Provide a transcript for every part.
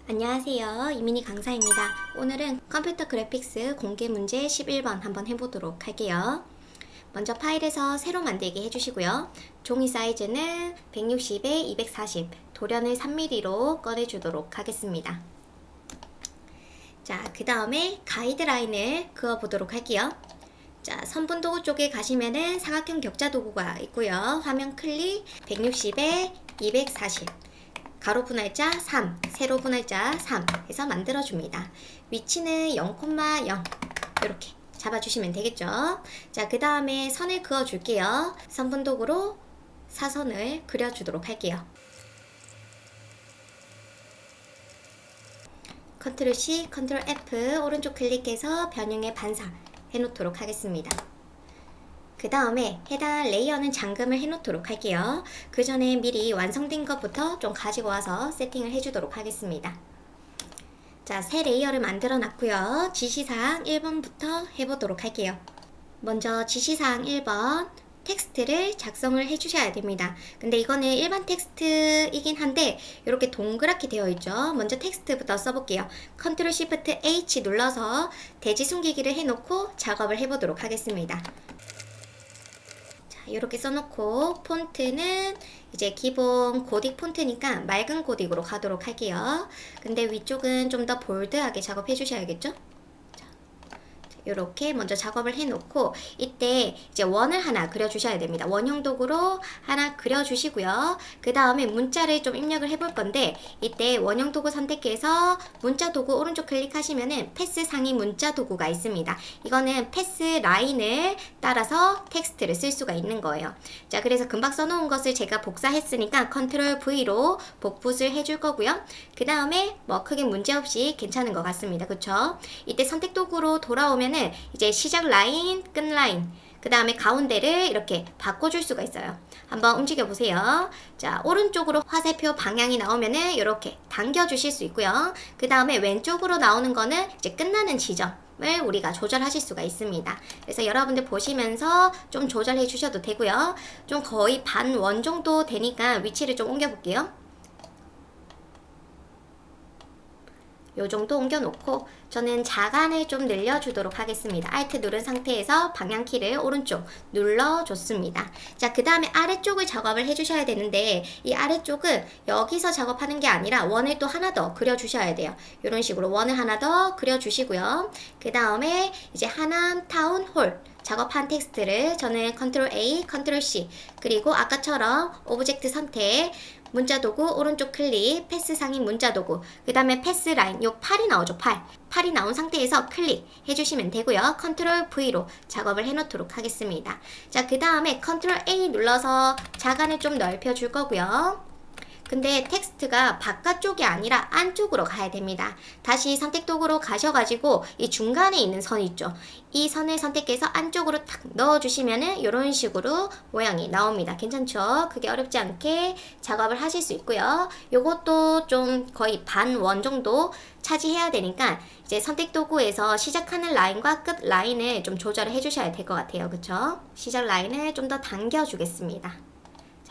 안녕하세요. 이민희 강사입니다. 오늘은 컴퓨터 그래픽스 공개 문제 11번 한번 해보도록 할게요. 먼저 파일에서 새로 만들기 해주시고요. 종이 사이즈는 160에 240, 도련을 3mm로 꺼내주도록 하겠습니다. 자, 그 다음에 가이드라인을 그어보도록 할게요. 자, 선분도구 쪽에 가시면은 사각형 격자 도구가 있고요. 화면 클릭 160에 240, 가로 분할자 3, 세로 분할자 3 해서 만들어줍니다. 위치는 0,0 이렇게 잡아주시면 되겠죠. 자, 그 다음에 선을 그어줄게요. 선분도구로 사선을 그려주도록 할게요. 컨트롤 C, 컨트롤 F 오른쪽 클릭해서 변형의 반사 해놓도록 하겠습니다. 그 다음에 해당 레이어는 잠금을 해놓도록 할게요. 그 전에 미리 완성된 것부터 좀 가지고 와서 세팅을 해주도록 하겠습니다. 자, 새 레이어를 만들어 놨고요. 지시사항 1번부터 해보도록 할게요. 먼저 지시사항 1번 텍스트를 작성을 해주셔야 됩니다. 근데 이거는 일반 텍스트이긴 한데 이렇게 동그랗게 되어 있죠. 먼저 텍스트부터 써볼게요. 컨트롤 시프트 H 눌러서 대지 숨기기를 해놓고 작업을 해보도록 하겠습니다. 이렇게 써놓고 폰트는 이제 기본 고딕 폰트니까 맑은 고딕으로 가도록 할게요. 근데 위쪽은 좀 더 볼드하게 작업해 주셔야겠죠? 이렇게 먼저 작업을 해놓고 이때 이제 원을 하나 그려주셔야 됩니다. 원형 도구로 하나 그려주시고요. 그 다음에 문자를 좀 입력을 해볼 건데 이때 원형 도구 선택해서 문자 도구 오른쪽 클릭하시면은 패스 상위 문자 도구가 있습니다. 이거는 패스 라인을 따라서 텍스트를 쓸 수가 있는 거예요. 자, 그래서 금방 써놓은 것을 제가 복사했으니까 컨트롤 V로 복붙을 해줄 거고요. 그 다음에 뭐 크게 문제없이 괜찮은 것 같습니다. 그쵸? 이때 선택 도구로 돌아오면 이제 시작 라인, 끝 라인, 그 다음에 가운데를 이렇게 바꿔줄 수가 있어요. 한번 움직여 보세요. 자, 오른쪽으로 화살표 방향이 나오면은 이렇게 당겨 주실 수 있고요. 그 다음에 왼쪽으로 나오는 거는 이제 끝나는 지점을 우리가 조절하실 수가 있습니다. 그래서 여러분들 보시면서 좀 조절해 주셔도 되고요. 좀 거의 반 원 정도 되니까 위치를 좀 옮겨 볼게요. 요 정도 옮겨놓고 저는 자간을 좀 늘려주도록 하겠습니다. Alt 누른 상태에서 방향키를 오른쪽 눌러줬습니다. 자, 그 다음에 아래쪽을 작업을 해주셔야 되는데 이 아래쪽은 여기서 작업하는 게 아니라 원을 또 하나 더 그려주셔야 돼요. 이런 식으로 원을 하나 더 그려주시고요. 그 다음에 이제 하남 타운홀 작업한 텍스트를 저는 컨트롤 A, 컨트롤 C 그리고 아까처럼 오브젝트 선택 문자 도구 오른쪽 클릭 패스 상위 문자 도구 그 다음에 패스 라인 요 8이 나오죠. 8이 나온 상태에서 클릭 해주시면 되고요. 컨트롤 V로 작업을 해놓도록 하겠습니다. 자, 그 다음에 컨트롤 A 눌러서 자간을 좀 넓혀 줄 거고요. 근데 텍스트가 바깥쪽이 아니라 안쪽으로 가야 됩니다. 다시 선택 도구로 가셔가지고 이 중간에 있는 선 있죠. 이 선을 선택해서 안쪽으로 탁 넣어주시면은 이런 식으로 모양이 나옵니다. 괜찮죠? 그게 어렵지 않게 작업을 하실 수 있고요. 요것도 좀 거의 반 원 정도 차지해야 되니까 이제 선택 도구에서 시작하는 라인과 끝 라인을 좀 조절을 해주셔야 될 것 같아요. 그쵸? 시작 라인을 좀 더 당겨주겠습니다.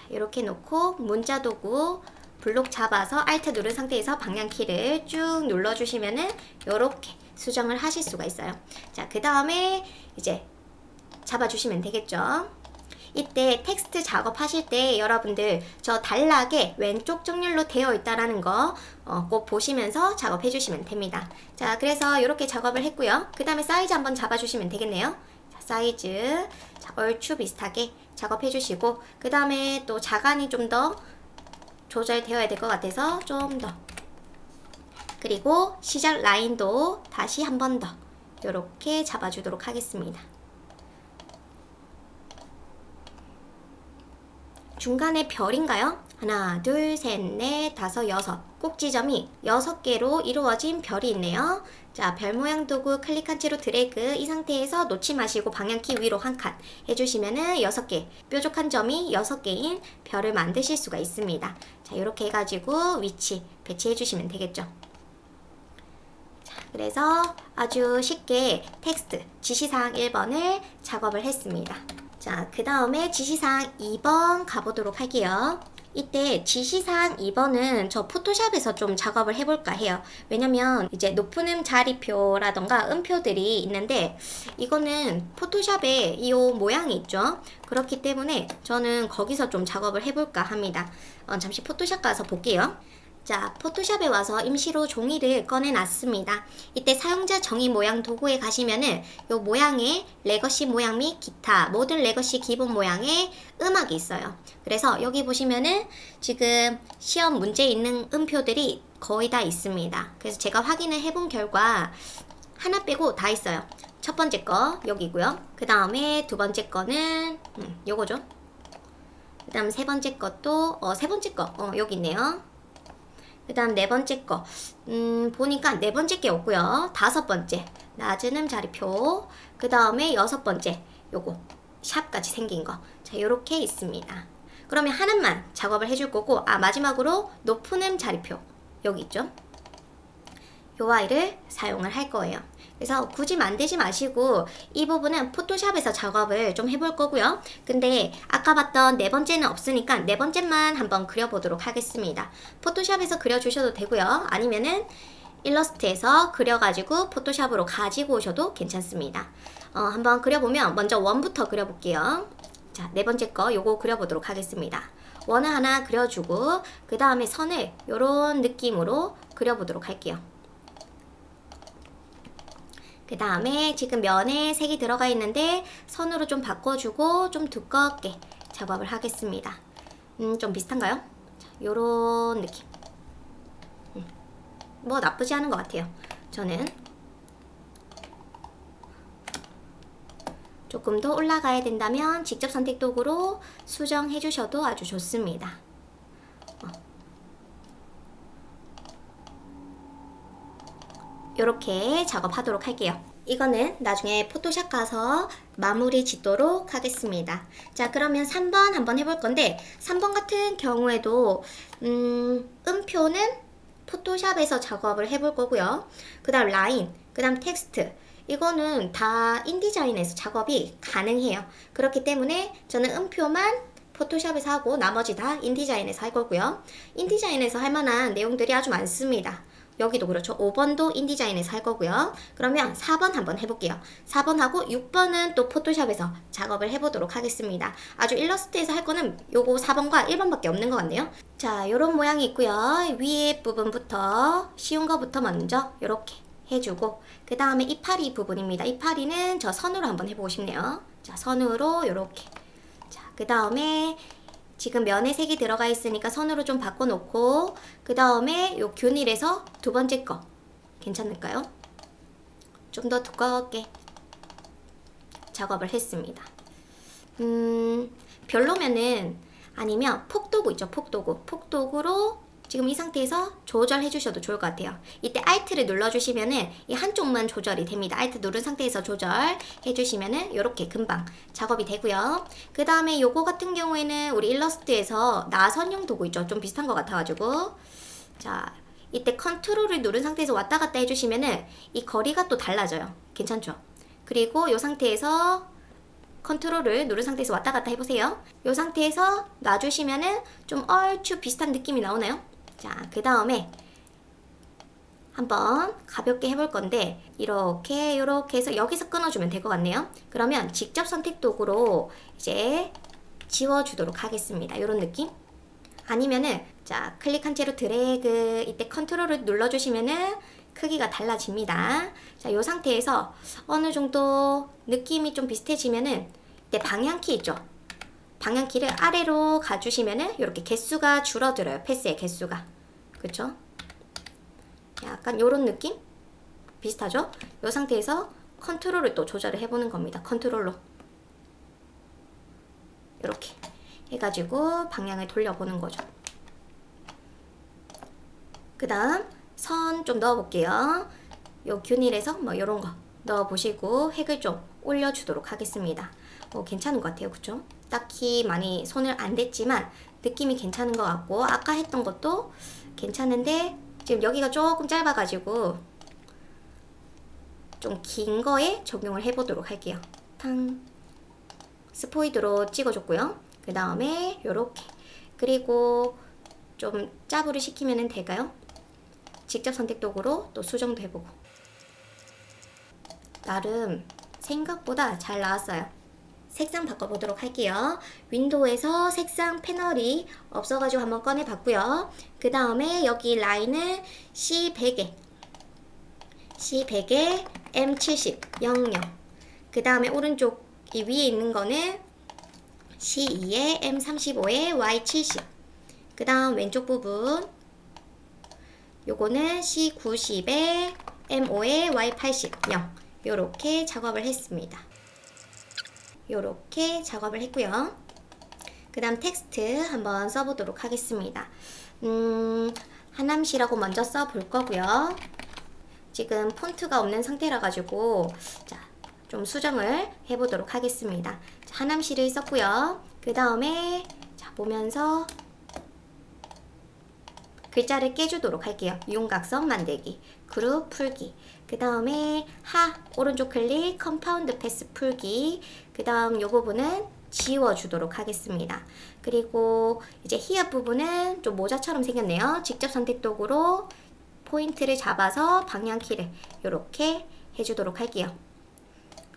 이렇게 놓고 문자 도구 블록 잡아서 Alt 누른 상태에서 방향키를 쭉 눌러주시면은 이렇게 수정을 하실 수가 있어요. 자, 그 다음에 이제 잡아주시면 되겠죠. 이때 텍스트 작업하실 때 여러분들 저 단락에 왼쪽 정렬로 되어 있다라는 거 꼭 보시면서 작업해 주시면 됩니다. 자, 그래서 이렇게 작업을 했고요. 그 다음에 사이즈 한번 잡아주시면 되겠네요. 사이즈 얼추 비슷하게 작업해 주시고 그 다음에 또 자간이 좀 더 조절되어야 될 것 같아서 좀 더 그리고 시작 라인도 다시 한 번 더 이렇게 잡아주도록 하겠습니다. 중간에 별인가요? 하나, 둘, 셋, 넷, 다섯, 여섯 꼭지점이 6개로 이루어진 별이 있네요. 자, 별 모양 도구 클릭한 채로 드래그 이 상태에서 놓지 마시고 방향키 위로 한 칸 해주시면은 6개 뾰족한 점이 6개인 별을 만드실 수가 있습니다. 자, 이렇게 해가지고 위치 배치해 주시면 되겠죠. 자, 그래서 아주 쉽게 텍스트 지시사항 1번을 작업을 했습니다. 자, 그 다음에 지시사항 2번 가보도록 할게요. 이때 지시사항 2번은 저 포토샵에서 좀 작업을 해볼까 해요. 왜냐면 이제 높은 음 자리표라던가 음표들이 있는데 이거는 포토샵에 이 모양이 있죠. 그렇기 때문에 저는 거기서 좀 작업을 해볼까 합니다. 잠시 포토샵 가서 볼게요. 자, 포토샵에 와서 임시로 종이를 꺼내놨습니다. 이때 사용자 정의 모양 도구에 가시면은 이 모양에 레거시 모양 및 기타 모든 레거시 기본 모양의 음악이 있어요. 그래서 여기 보시면은 지금 시험 문제에 있는 음표들이 거의 다 있습니다. 그래서 제가 확인을 해본 결과 하나 빼고 다 있어요. 첫 번째 거 여기고요. 그 다음에 두 번째 거는 요거죠. 그 다음 세 번째 것도 세 번째 거 여기 있네요. 그 다음 네 번째 거 보니까 네 번째 게 없고요. 다섯 번째 낮은 음 자리표, 그 다음에 여섯 번째 요거 샵같이 생긴 거, 자 요렇게 있습니다. 그러면 하나만 작업을 해줄 거고, 마지막으로 높은 음 자리표 여기 있죠. 요 아이를 사용을 할 거예요. 그래서 굳이 만들지 마시고 이 부분은 포토샵에서 작업을 좀 해볼 거고요. 근데 아까 봤던 네 번째는 없으니까 네 번째만 한번 그려보도록 하겠습니다. 포토샵에서 그려주셔도 되고요. 아니면은 일러스트에서 그려가지고 포토샵으로 가지고 오셔도 괜찮습니다. 한번 그려보면 먼저 원부터 그려볼게요. 자, 네 번째 거 요거 그려보도록 하겠습니다. 원을 하나 그려주고 그 다음에 선을 요런 느낌으로 그려보도록 할게요. 그 다음에 지금 면에 색이 들어가 있는데 선으로 좀 바꿔주고 좀 두껍게 작업을 하겠습니다. 좀 비슷한가요? 자, 요런 느낌. 뭐 나쁘지 않은 것 같아요. 저는 조금 더 올라가야 된다면 직접 선택 도구로 수정해 주셔도 아주 좋습니다. 이렇게 작업하도록 할게요. 이거는 나중에 포토샵 가서 마무리 짓도록 하겠습니다. 자, 그러면 3번 한번 해볼 건데 3번 같은 경우에도 음표는 포토샵에서 작업을 해볼 거고요. 그 다음 라인, 그 다음 텍스트, 이거는 다 인디자인에서 작업이 가능해요. 그렇기 때문에 저는 음표만 포토샵에서 하고 나머지 다 인디자인에서 할 거고요. 인디자인에서 할 만한 내용들이 아주 많습니다. 여기도 그렇죠. 5번도 인디자인에서 할 거고요. 그러면 4번 한번 해볼게요. 4번하고 6번은 또 포토샵에서 작업을 해보도록 하겠습니다. 아주 일러스트에서 할 거는 요거 4번과 1번밖에 없는 것 같네요. 자, 요런 모양이 있고요. 위에 부분부터 쉬운 거부터 먼저 요렇게 해주고 그 다음에 이파리 부분입니다. 이파리는 저 선으로 한번 해보고 싶네요. 자, 선으로 요렇게. 자, 그 다음에 지금 면에 색이 들어가 있으니까 선으로 좀 바꿔놓고 그 다음에 요 균일에서 두 번째 거 괜찮을까요? 좀 더 두껍게 작업을 했습니다. 별로면은 아니면 폭도구 있죠. 폭도구로 지금 이 상태에서 조절해 주셔도 좋을 것 같아요. 이때 Alt를 눌러주시면은 이 한쪽만 조절이 됩니다. Alt 누른 상태에서 조절해 주시면은 이렇게 금방 작업이 되고요. 그 다음에 요거 같은 경우에는 우리 일러스트에서 나선형 도구 있죠. 좀 비슷한 것 같아가지고 자, 이때 컨트롤을 누른 상태에서 왔다 갔다 해주시면은 이 거리가 또 달라져요. 괜찮죠? 그리고 이 상태에서 컨트롤을 누른 상태에서 왔다 갔다 해보세요. 이 상태에서 놔주시면은 좀 얼추 비슷한 느낌이 나오나요? 자, 그 다음에 한번 가볍게 해볼 건데 이렇게 해서 여기서 끊어주면 될 것 같네요. 그러면 직접 선택 도구로 이제 지워주도록 하겠습니다. 이런 느낌? 아니면은 자, 클릭한 채로 드래그 이때 컨트롤을 눌러주시면은 크기가 달라집니다. 자, 이 상태에서 어느 정도 느낌이 좀 비슷해지면은 이때 방향키 있죠? 방향키를 아래로 가주시면은 이렇게 개수가 줄어들어요. 패스의 개수가. 그쵸? 약간 요런 느낌? 비슷하죠? 이 상태에서 컨트롤을 또 조절을 해보는 겁니다. 컨트롤로. 이렇게 해가지고 방향을 돌려보는 거죠. 그 다음 선 좀 넣어볼게요. 요 균일에서 뭐 요런 거 넣어보시고 획을 좀 올려주도록 하겠습니다. 괜찮은 것 같아요. 그쵸? 딱히 많이 손을 안 댔지만 느낌이 괜찮은 것 같고 아까 했던 것도 괜찮은데 지금 여기가 조금 짧아가지고 좀 긴 거에 적용을 해보도록 할게요. 탕 스포이드로 찍어줬고요. 그 다음에 요렇게 그리고 좀 짜부를 시키면 될까요? 직접 선택 도구로 또 수정도 해보고. 나름 생각보다 잘 나왔어요. 색상 바꿔보도록 할게요. 윈도우에서 색상 패널이 없어가지고 한번 꺼내봤고요. 그 다음에 여기 라인은 C100에 M70 00. 그 다음에 오른쪽 이 위에 있는 거는 C2에 M35에 Y70. 그 다음 왼쪽 부분 요거는 C90에 M5에 Y80 0. 요렇게 작업을 했습니다. 요렇게 작업을 했고요. 그 다음 텍스트 한번 써보도록 하겠습니다. 하남시라고 먼저 써볼 거고요. 지금 폰트가 없는 상태라 가지고 좀 수정을 해보도록 하겠습니다. 하남시를 썼고요. 그 다음에 보면서 글자를 깨주도록 할게요. 윤곽선 만들기, 그룹 풀기, 그 다음에 오른쪽 클릭, 컴파운드 패스 풀기, 그 다음 요 부분은 지워주도록 하겠습니다. 그리고 이제 히읗 부분은 좀 모자처럼 생겼네요. 직접 선택 도구로 포인트를 잡아서 방향키를 이렇게 해주도록 할게요.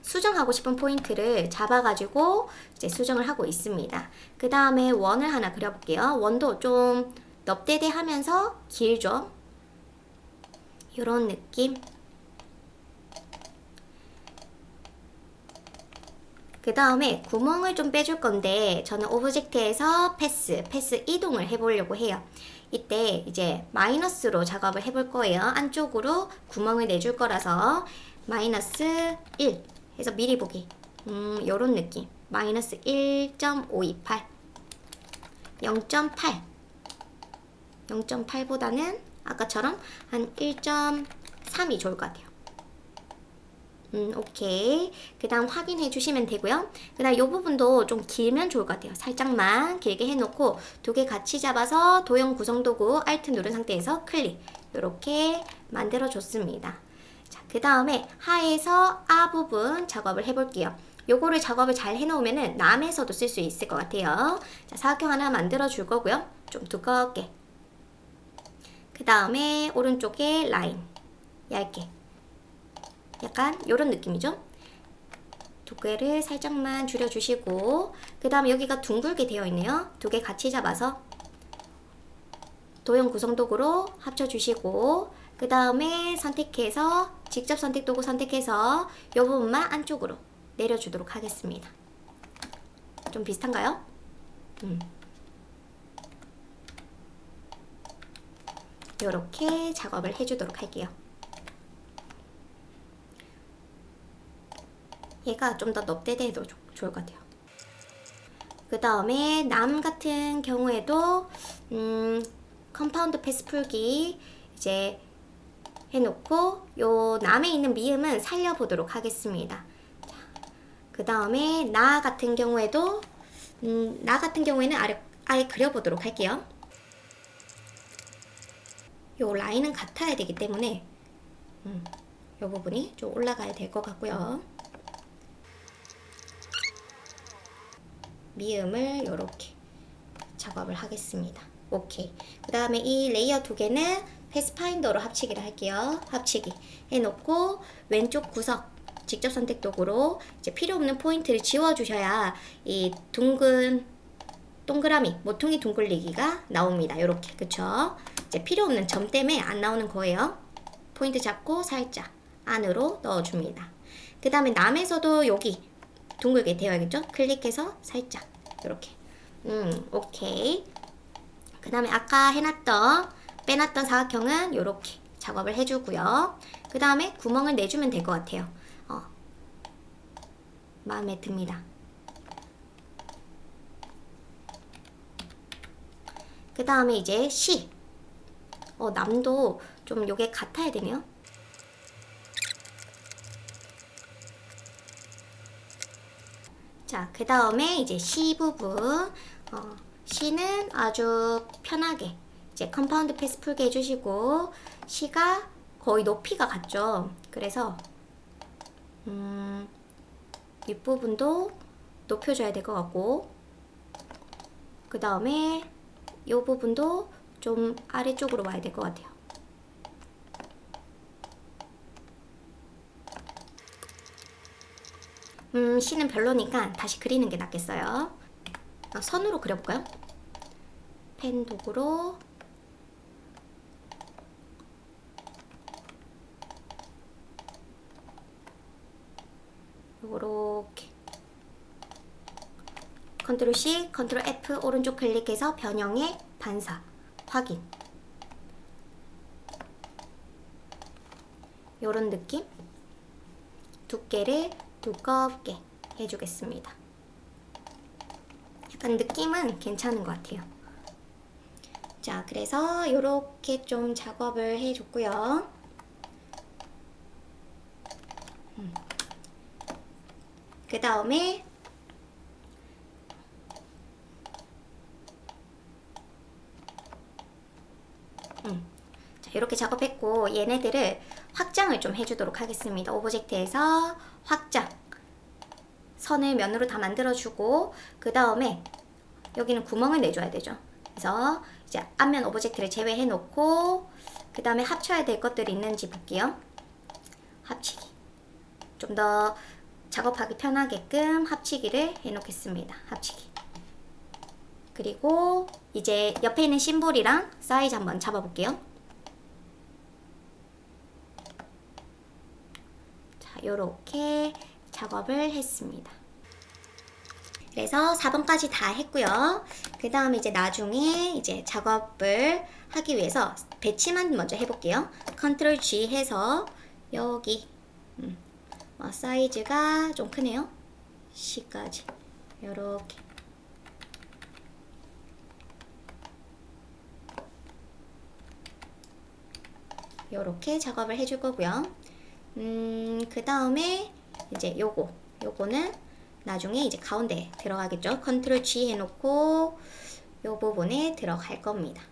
수정하고 싶은 포인트를 잡아가지고 이제 수정을 하고 있습니다. 그 다음에 원을 하나 그려볼게요. 원도 좀 넙대대하면서 길죠. 이런 느낌. 그 다음에 구멍을 좀 빼줄 건데 저는 오브젝트에서 패스 이동을 해보려고 해요. 이때 이제 마이너스로 작업을 해볼 거예요. 안쪽으로 구멍을 내줄 거라서 마이너스 1 해서 미리 보기. 요런 느낌. 마이너스 1.528 0.8 0.8보다는 아까처럼 한 1.3이 좋을 것 같아요. 오케이. 그 다음 확인해 주시면 되고요. 그 다음 이 부분도 좀 길면 좋을 것 같아요. 살짝만 길게 해놓고 두 개 같이 잡아서 도형 구성 도구 Alt 누른 상태에서 클릭. 이렇게 만들어 줬습니다. 그 다음에 하에서 아 부분 작업을 해볼게요. 요거를 작업을 잘 해놓으면은 남에서도 쓸 수 있을 것 같아요. 사각형 하나 만들어 줄 거고요. 좀 두껍게. 그 다음에 오른쪽에 라인 얇게. 약간 요런 느낌이죠. 두께를 살짝만 줄여주시고 그 다음에 여기가 둥글게 되어 있네요. 두 개 같이 잡아서 도형 구성 도구로 합쳐주시고 그 다음에 선택해서 직접 선택 도구 선택해서 이 부분만 안쪽으로 내려주도록 하겠습니다. 좀 비슷한가요? 이렇게 작업을 해주도록 할게요. 얘가 좀 더 넙대대해도 좋을 것 같아요. 그 다음에 남 같은 경우에도 컴파운드 패스 풀기 이제 해놓고 요 남에 있는 미음은 살려보도록 하겠습니다. 그 다음에 나 같은 경우에도 나 같은 경우에는 아예 그려보도록 할게요. 요 라인은 같아야 되기 때문에 요 부분이 좀 올라가야 될 것 같고요. 미음을 이렇게 작업을 하겠습니다. 오케이. 그 다음에 이 레이어 두 개는 패스파인더로 합치기를 할게요. 합치기 해놓고 왼쪽 구석 직접 선택 도구로 이제 필요 없는 포인트를 지워주셔야 이 동그라미 모퉁이 둥글리기가 나옵니다. 이렇게 그쵸? 이제 필요 없는 점 때문에 안 나오는 거예요. 포인트 잡고 살짝 안으로 넣어줍니다. 그 다음에 남에서도 여기 둥글게 되어야겠죠? 클릭해서 살짝 이렇게 오케이. 그 다음에 아까 빼놨던 사각형은 이렇게 작업을 해주고요. 그 다음에 구멍을 내주면 될 것 같아요. 마음에 듭니다. 그 다음에 이제 C 남도 좀 요게 같아야 되네요. 자, 그 다음에 이제 C 부분 C는 아주 편하게 이제 컴파운드 패스 풀게 해주시고 C가 거의 높이가 같죠. 그래서 윗부분도 높여줘야 될 것 같고 그 다음에 이 부분도 좀 아래쪽으로 와야 될 것 같아요. C는 별로니까 다시 그리는 게 낫겠어요. 선으로 그려볼까요? 펜 도구로 요렇게 컨트롤 C, 컨트롤 F 오른쪽 클릭해서 변형의 반사 확인. 요런 느낌? 두께를 두껍게 해주겠습니다. 약간 느낌은 괜찮은 것 같아요. 자, 그래서 요렇게 좀 작업을 해줬고요. 그 다음에 자, 이렇게 작업했고 얘네들을 확장을 좀 해주도록 하겠습니다. 오브젝트에서 확장 선을 면으로 다 만들어주고 그 다음에 여기는 구멍을 내줘야 되죠. 그래서 이제 앞면 오브젝트를 제외해 놓고 그 다음에 합쳐야 될 것들이 있는지 볼게요. 합치기 좀 더 작업하기 편하게끔 합치기를 해 놓겠습니다. 합치기. 그리고 이제 옆에 있는 심볼이랑 사이즈 한번 잡아볼게요. 자, 요렇게 작업을 했습니다. 그래서 4번까지 다 했고요. 그 다음에 이제 나중에 이제 작업을 하기 위해서 배치만 먼저 해볼게요. 컨트롤 G 해서 여기 사이즈가 좀 크네요. C까지 요렇게 요렇게 작업을 해줄 거고요. 그 다음에 이제 요거는 나중에 이제 가운데 들어가겠죠. 컨트롤 G 해놓고 요 부분에 들어갈 겁니다.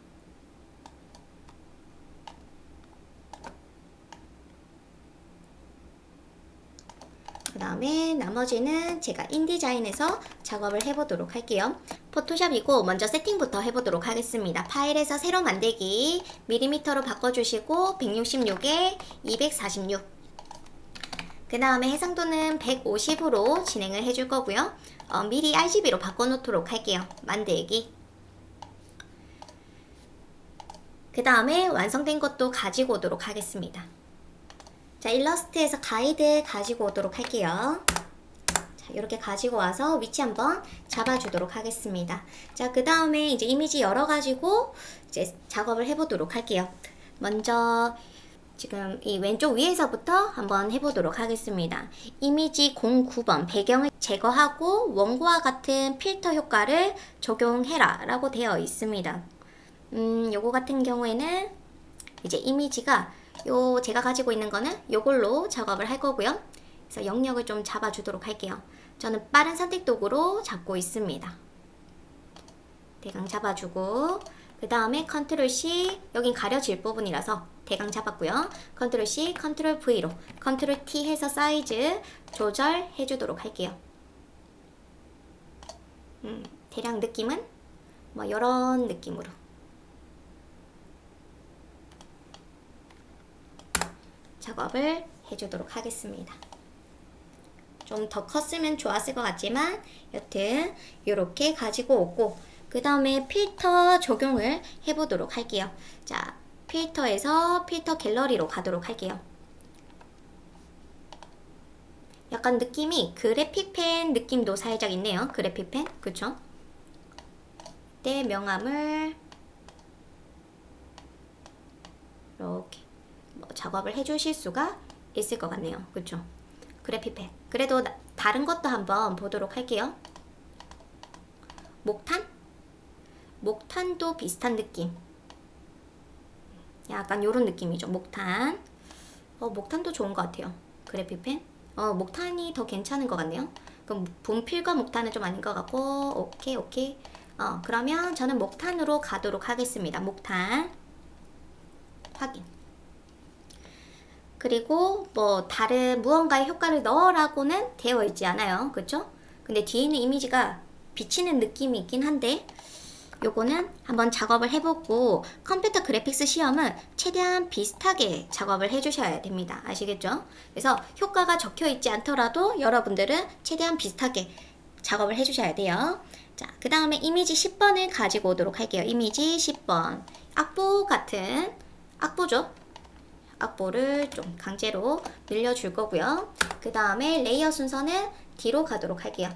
그 다음에 나머지는 제가 인디자인에서 작업을 해보도록 할게요. 포토샵이고 먼저 세팅부터 해보도록 하겠습니다. 파일에서 새로 만들기 밀리미터로 바꿔주시고 166에 246. 그 다음에 해상도는 150으로 진행을 해줄 거고요. 미리 RGB로 바꿔놓도록 할게요. 만들기. 그 다음에 완성된 것도 가지고 오도록 하겠습니다. 자, 일러스트에서 가이드 가지고 오도록 할게요. 자, 이렇게 가지고 와서 위치 한번 잡아주도록 하겠습니다. 자, 그 다음에 이제 이미지 열어가지고 이제 작업을 해보도록 할게요. 먼저 지금 이 왼쪽 위에서부터 한번 해보도록 하겠습니다. 이미지 09번 배경을 제거하고 원고와 같은 필터 효과를 적용해라 라고 되어 있습니다. 요거 같은 경우에는 이제 이미지가 제가 가지고 있는 거는 요걸로 작업을 할 거고요. 그래서 영역을 좀 잡아주도록 할게요. 저는 빠른 선택 도구로 잡고 있습니다. 대강 잡아주고 그 다음에 컨트롤 C, 여긴 가려질 부분이라서 대강 잡았고요. 컨트롤 C, 컨트롤 V로 컨트롤 T 해서 사이즈 조절해 주도록 할게요. 대략 느낌은 뭐 이런 느낌으로 작업을 해주도록 하겠습니다. 좀 더 컸으면 좋았을 것 같지만 여튼 이렇게 가지고 오고 그 다음에 필터 적용을 해보도록 할게요. 자, 필터에서 필터 갤러리로 가도록 할게요. 약간 느낌이 그래픽펜 느낌도 살짝 있네요. 그래픽펜, 그쵸? 이때 명암을 이렇게 작업을 해주실 수가 있을 것 같네요. 그쵸? 그래픽펜. 그래도 다른 것도 한번 보도록 할게요. 목탄? 목탄도 비슷한 느낌. 약간 요런 느낌이죠. 목탄. 목탄도 좋은 것 같아요. 그래픽펜. 목탄이 더 괜찮은 것 같네요. 그럼 분필과 목탄은 좀 아닌 것 같고, 오케이. 그러면 저는 목탄으로 가도록 하겠습니다. 목탄. 확인. 그리고 뭐 다른 무언가의 효과를 넣으라고는 되어 있지 않아요. 그쵸? 근데 뒤에 있는 이미지가 비치는 느낌이 있긴 한데 요거는 한번 작업을 해보고 컴퓨터 그래픽스 시험은 최대한 비슷하게 작업을 해주셔야 됩니다. 아시겠죠? 그래서 효과가 적혀 있지 않더라도 여러분들은 최대한 비슷하게 작업을 해주셔야 돼요. 자, 그 다음에 이미지 10번을 가지고 오도록 할게요. 이미지 10번. 악보 같은 악보죠. 악보를 좀 강제로 늘려줄 거고요. 그 다음에 레이어 순서는 뒤로 가도록 할게요.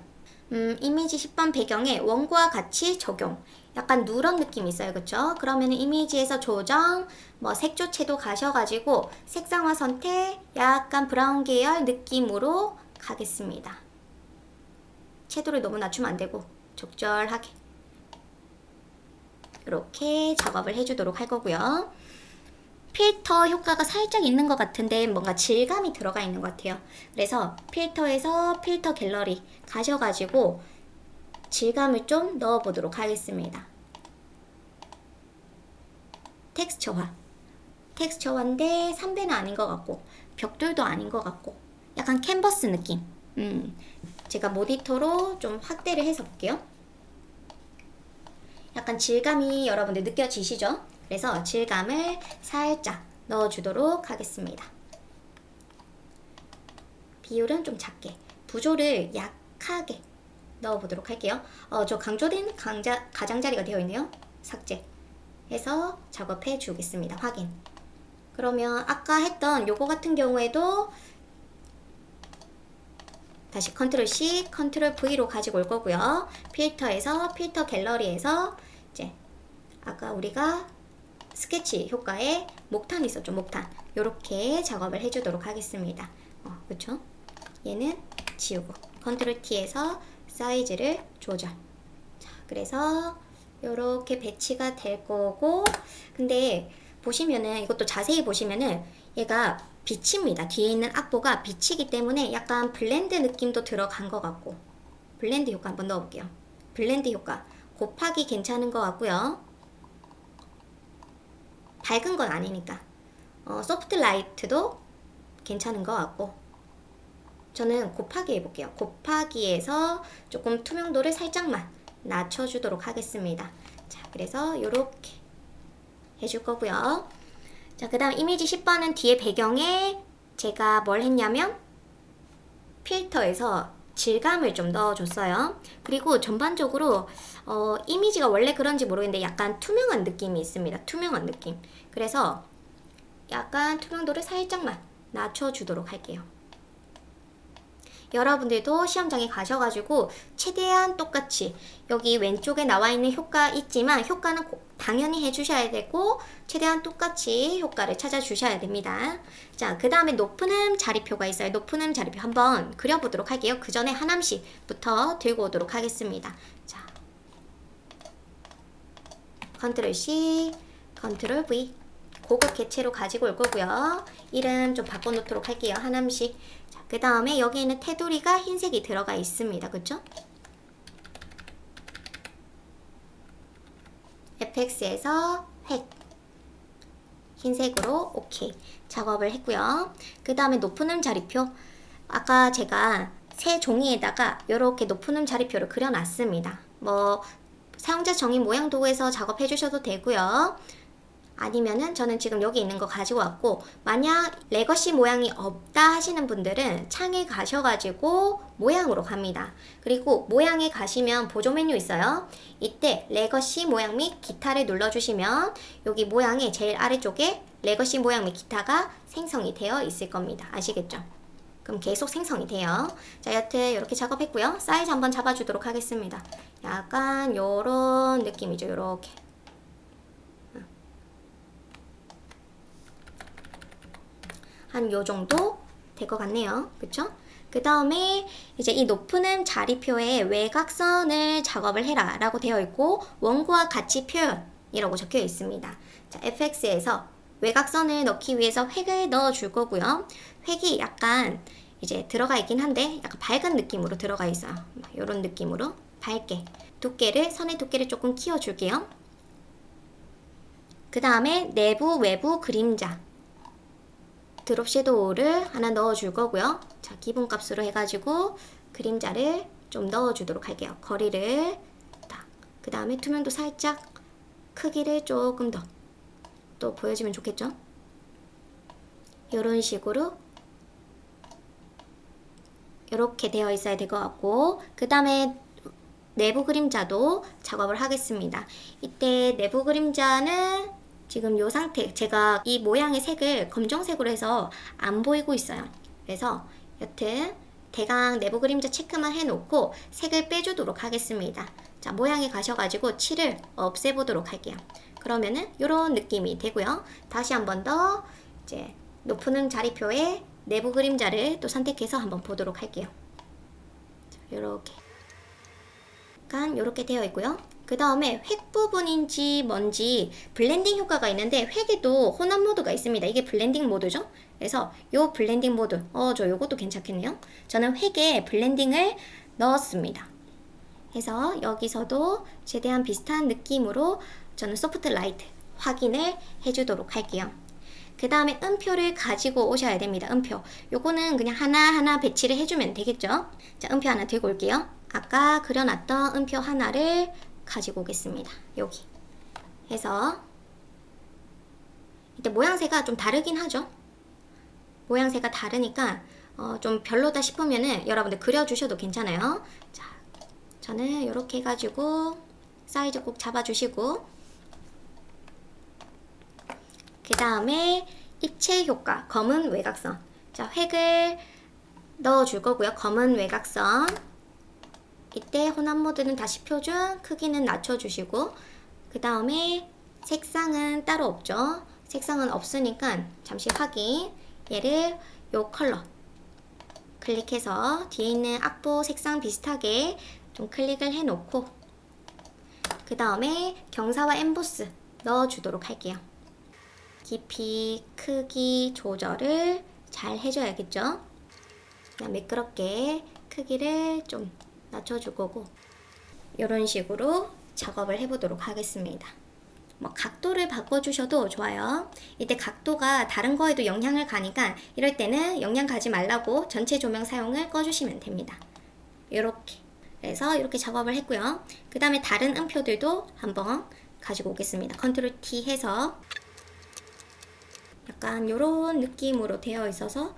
이미지 10번 배경에 원고와 같이 적용. 약간 누런 느낌이 있어요. 그쵸? 그러면 이미지에서 조정, 뭐 색조체도 가셔가지고 색상화 선택, 약간 브라운 계열 느낌으로 가겠습니다. 채도를 너무 낮추면 안 되고 적절하게 이렇게 작업을 해주도록 할 거고요. 필터 효과가 살짝 있는 것 같은데 뭔가 질감이 들어가 있는 것 같아요. 그래서 필터에서 필터 갤러리 가셔가지고 질감을 좀 넣어보도록 하겠습니다. 텍스처화. 텍스처화인데 3배는 아닌 것 같고 벽돌도 아닌 것 같고 약간 캔버스 느낌. 제가 모니터로 좀 확대를 해서 볼게요. 약간 질감이 여러분들 느껴지시죠? 그래서 질감을 살짝 넣어주도록 하겠습니다. 비율은 좀 작게, 부조를 약하게 넣어보도록 할게요. 저 강조된 가장자리가 되어 있네요. 삭제 해서 작업해 주겠습니다. 확인. 그러면 아까 했던 요거 같은 경우에도 다시 컨트롤 C, 컨트롤 V로 가지고 올 거고요. 필터에서 필터 갤러리에서 이제 아까 우리가 스케치 효과에 목탄 있었죠. 목탄. 요렇게 작업을 해주도록 하겠습니다. 그쵸? 얘는 지우고 컨트롤 T에서 사이즈를 조절. 자, 그래서 요렇게 배치가 될 거고, 근데 보시면은 이것도 자세히 보시면은 얘가 빛입니다. 뒤에 있는 악보가 빛이기 때문에 약간 블렌드 느낌도 들어간 것 같고, 블렌드 효과 한번 넣어볼게요. 블렌드 효과 곱하기 괜찮은 것 같고요. 밝은 건 아니니까 소프트 라이트도 괜찮은 것 같고, 저는 곱하기 해볼게요. 곱하기에서 조금 투명도를 살짝만 낮춰주도록 하겠습니다. 자, 그래서 요렇게 해줄 거고요. 자, 그 다음 이미지 10번은 뒤에 배경에 제가 뭘 했냐면 필터에서 질감을 좀 넣어줬어요. 그리고 전반적으로 이미지가 원래 그런지 모르겠는데 약간 투명한 느낌이 있습니다. 투명한 느낌. 그래서 약간 투명도를 살짝만 낮춰주도록 할게요. 여러분들도 시험장에 가셔가지고 최대한 똑같이 여기 왼쪽에 나와 있는 효과 있지만 효과는 당연히 해주셔야 되고 최대한 똑같이 효과를 찾아주셔야 됩니다. 자, 그 다음에 높은 음 자리표가 있어요. 높은 음 자리표 한번 그려보도록 할게요. 그 전에 하나씩부터 들고 오도록 하겠습니다. 자, 컨트롤 C, 컨트롤 V. 고급 개체로 가지고 올 거고요. 이름 좀 바꿔놓도록 할게요. 하나씩. 그 다음에 여기에는 테두리가 흰색이 들어가 있습니다. 그쵸? FX에서 획 흰색으로 오케이 작업을 했고요. 그 다음에 높은 음 자리표, 아까 제가 새 종이에다가 이렇게 높은 음 자리표를 그려놨습니다. 뭐 사용자 정의 모양 도구에서 작업해 주셔도 되고요. 아니면은 저는 지금 여기 있는 거 가지고 왔고, 만약 레거시 모양이 없다 하시는 분들은 창에 가셔가지고 모양으로 갑니다. 그리고 모양에 가시면 보조 메뉴 있어요. 이때 레거시 모양 및 기타를 눌러주시면 여기 모양의 제일 아래쪽에 레거시 모양 및 기타가 생성이 되어 있을 겁니다. 아시겠죠? 그럼 계속 생성이 돼요. 자, 여튼 이렇게 작업했고요. 사이즈 한번 잡아주도록 하겠습니다. 약간 요런 느낌이죠. 요렇게. 한 요 정도 될 것 같네요. 그쵸? 그 다음에 이제 이 높은 음 자리표에 외곽선을 작업을 해라 라고 되어 있고, 원고와 같이 표현이라고 적혀 있습니다. 자, FX에서 외곽선을 넣기 위해서 획을 넣어 줄 거고요. 획이 약간 이제 들어가 있긴 한데 약간 밝은 느낌으로 들어가 있어요. 이런 느낌으로 밝게 두께를, 선의 두께를 조금 키워 줄게요. 그 다음에 내부 외부 그림자 드롭 섀도우를 하나 넣어줄 거고요. 자, 기본값으로 해가지고 그림자를 좀 넣어주도록 할게요. 거리를 딱. 그 다음에 투명도 살짝 크기를 조금 더 또 보여주면 좋겠죠? 이런 식으로 이렇게 되어 있어야 될 것 같고, 그 다음에 내부 그림자도 작업을 하겠습니다. 이때 내부 그림자는 지금 이 상태, 제가 이 모양의 색을 검정색으로 해서 안 보이고 있어요. 그래서 여튼 대강 내부 그림자 체크만 해놓고 색을 빼주도록 하겠습니다. 자, 모양에 가셔가지고 칠을 없애보도록 할게요. 그러면은 이런 느낌이 되고요. 다시 한 번 더 이제 높은 자리표에 내부 그림자를 또 선택해서 한번 보도록 할게요. 이렇게 약간 이렇게 되어 있고요. 그 다음에 획 부분인지 뭔지 블렌딩 효과가 있는데, 획에도 혼합 모드가 있습니다. 이게 블렌딩 모드죠. 그래서 요 블렌딩 모드, 저 요것도 괜찮겠네요. 저는 획에 블렌딩을 넣었습니다. 그래서 여기서도 최대한 비슷한 느낌으로 저는 소프트 라이트 확인을 해주도록 할게요. 그 다음에 음표를 가지고 오셔야 됩니다. 음표. 요거는 그냥 하나하나 배치를 해주면 되겠죠. 자, 음표 하나 들고 올게요. 아까 그려놨던 음표 하나를 가지고 오겠습니다. 여기. 해서 이때 모양새가 좀 다르긴 하죠. 모양새가 다르니까 좀 별로다 싶으면은 여러분들 그려주셔도 괜찮아요. 자, 저는 이렇게 해가지고 사이즈 꼭 잡아주시고, 그 다음에 입체 효과, 검은 외곽선. 자, 획을 넣어줄 거고요. 검은 외곽선. 이때 혼합 모드는 다시 표준, 크기는 낮춰주시고, 그 다음에 색상은 따로 없죠. 색상은 없으니까 잠시 확인. 얘를 요 컬러 클릭해서 뒤에 있는 악보 색상 비슷하게 좀 클릭을 해놓고, 그 다음에 경사와 엠보스 넣어주도록 할게요. 깊이, 크기 조절을 잘 해줘야겠죠. 그냥 매끄럽게 크기를 좀 낮춰줄 거고, 이런 식으로 작업을 해보도록 하겠습니다. 뭐 각도를 바꿔주셔도 좋아요. 이때 각도가 다른 거에도 영향을 가니까 이럴 때는 영향 가지 말라고 전체 조명 사용을 꺼주시면 됩니다. 이렇게. 그래서 이렇게 작업을 했고요. 그 다음에 다른 음표들도 한번 가지고 오겠습니다. 컨트롤 T 해서 약간 이런 느낌으로 되어 있어서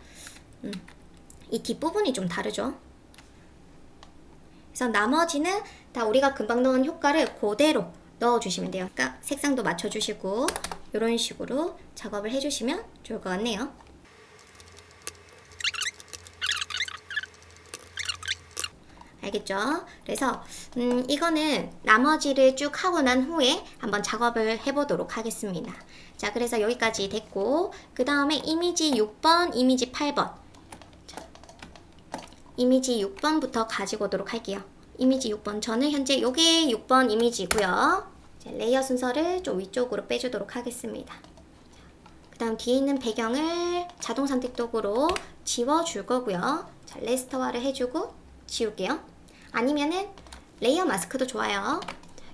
이 뒷부분이 좀 다르죠. 그래서 나머지는 다 우리가 금방 넣은 효과를 그대로 넣어주시면 돼요. 그러니까 색상도 맞춰주시고 이런 식으로 작업을 해주시면 좋을 것 같네요. 알겠죠? 그래서 이거는 나머지를 쭉 하고 난 후에 한번 작업을 해보도록 하겠습니다. 자, 그래서 여기까지 됐고, 그 다음에 이미지 6번, 이미지 8번. 자, 이미지 6번부터 가지고 오도록 할게요. 이미지 6번, 저는 현재 요게 6번 이미지고요. 레이어 순서를 좀 위쪽으로 빼주도록 하겠습니다. 그 다음 뒤에 있는 배경을 자동 선택 도구로 지워줄 거고요. 자, 레스터화를 해주고 지울게요. 아니면은 레이어 마스크도 좋아요.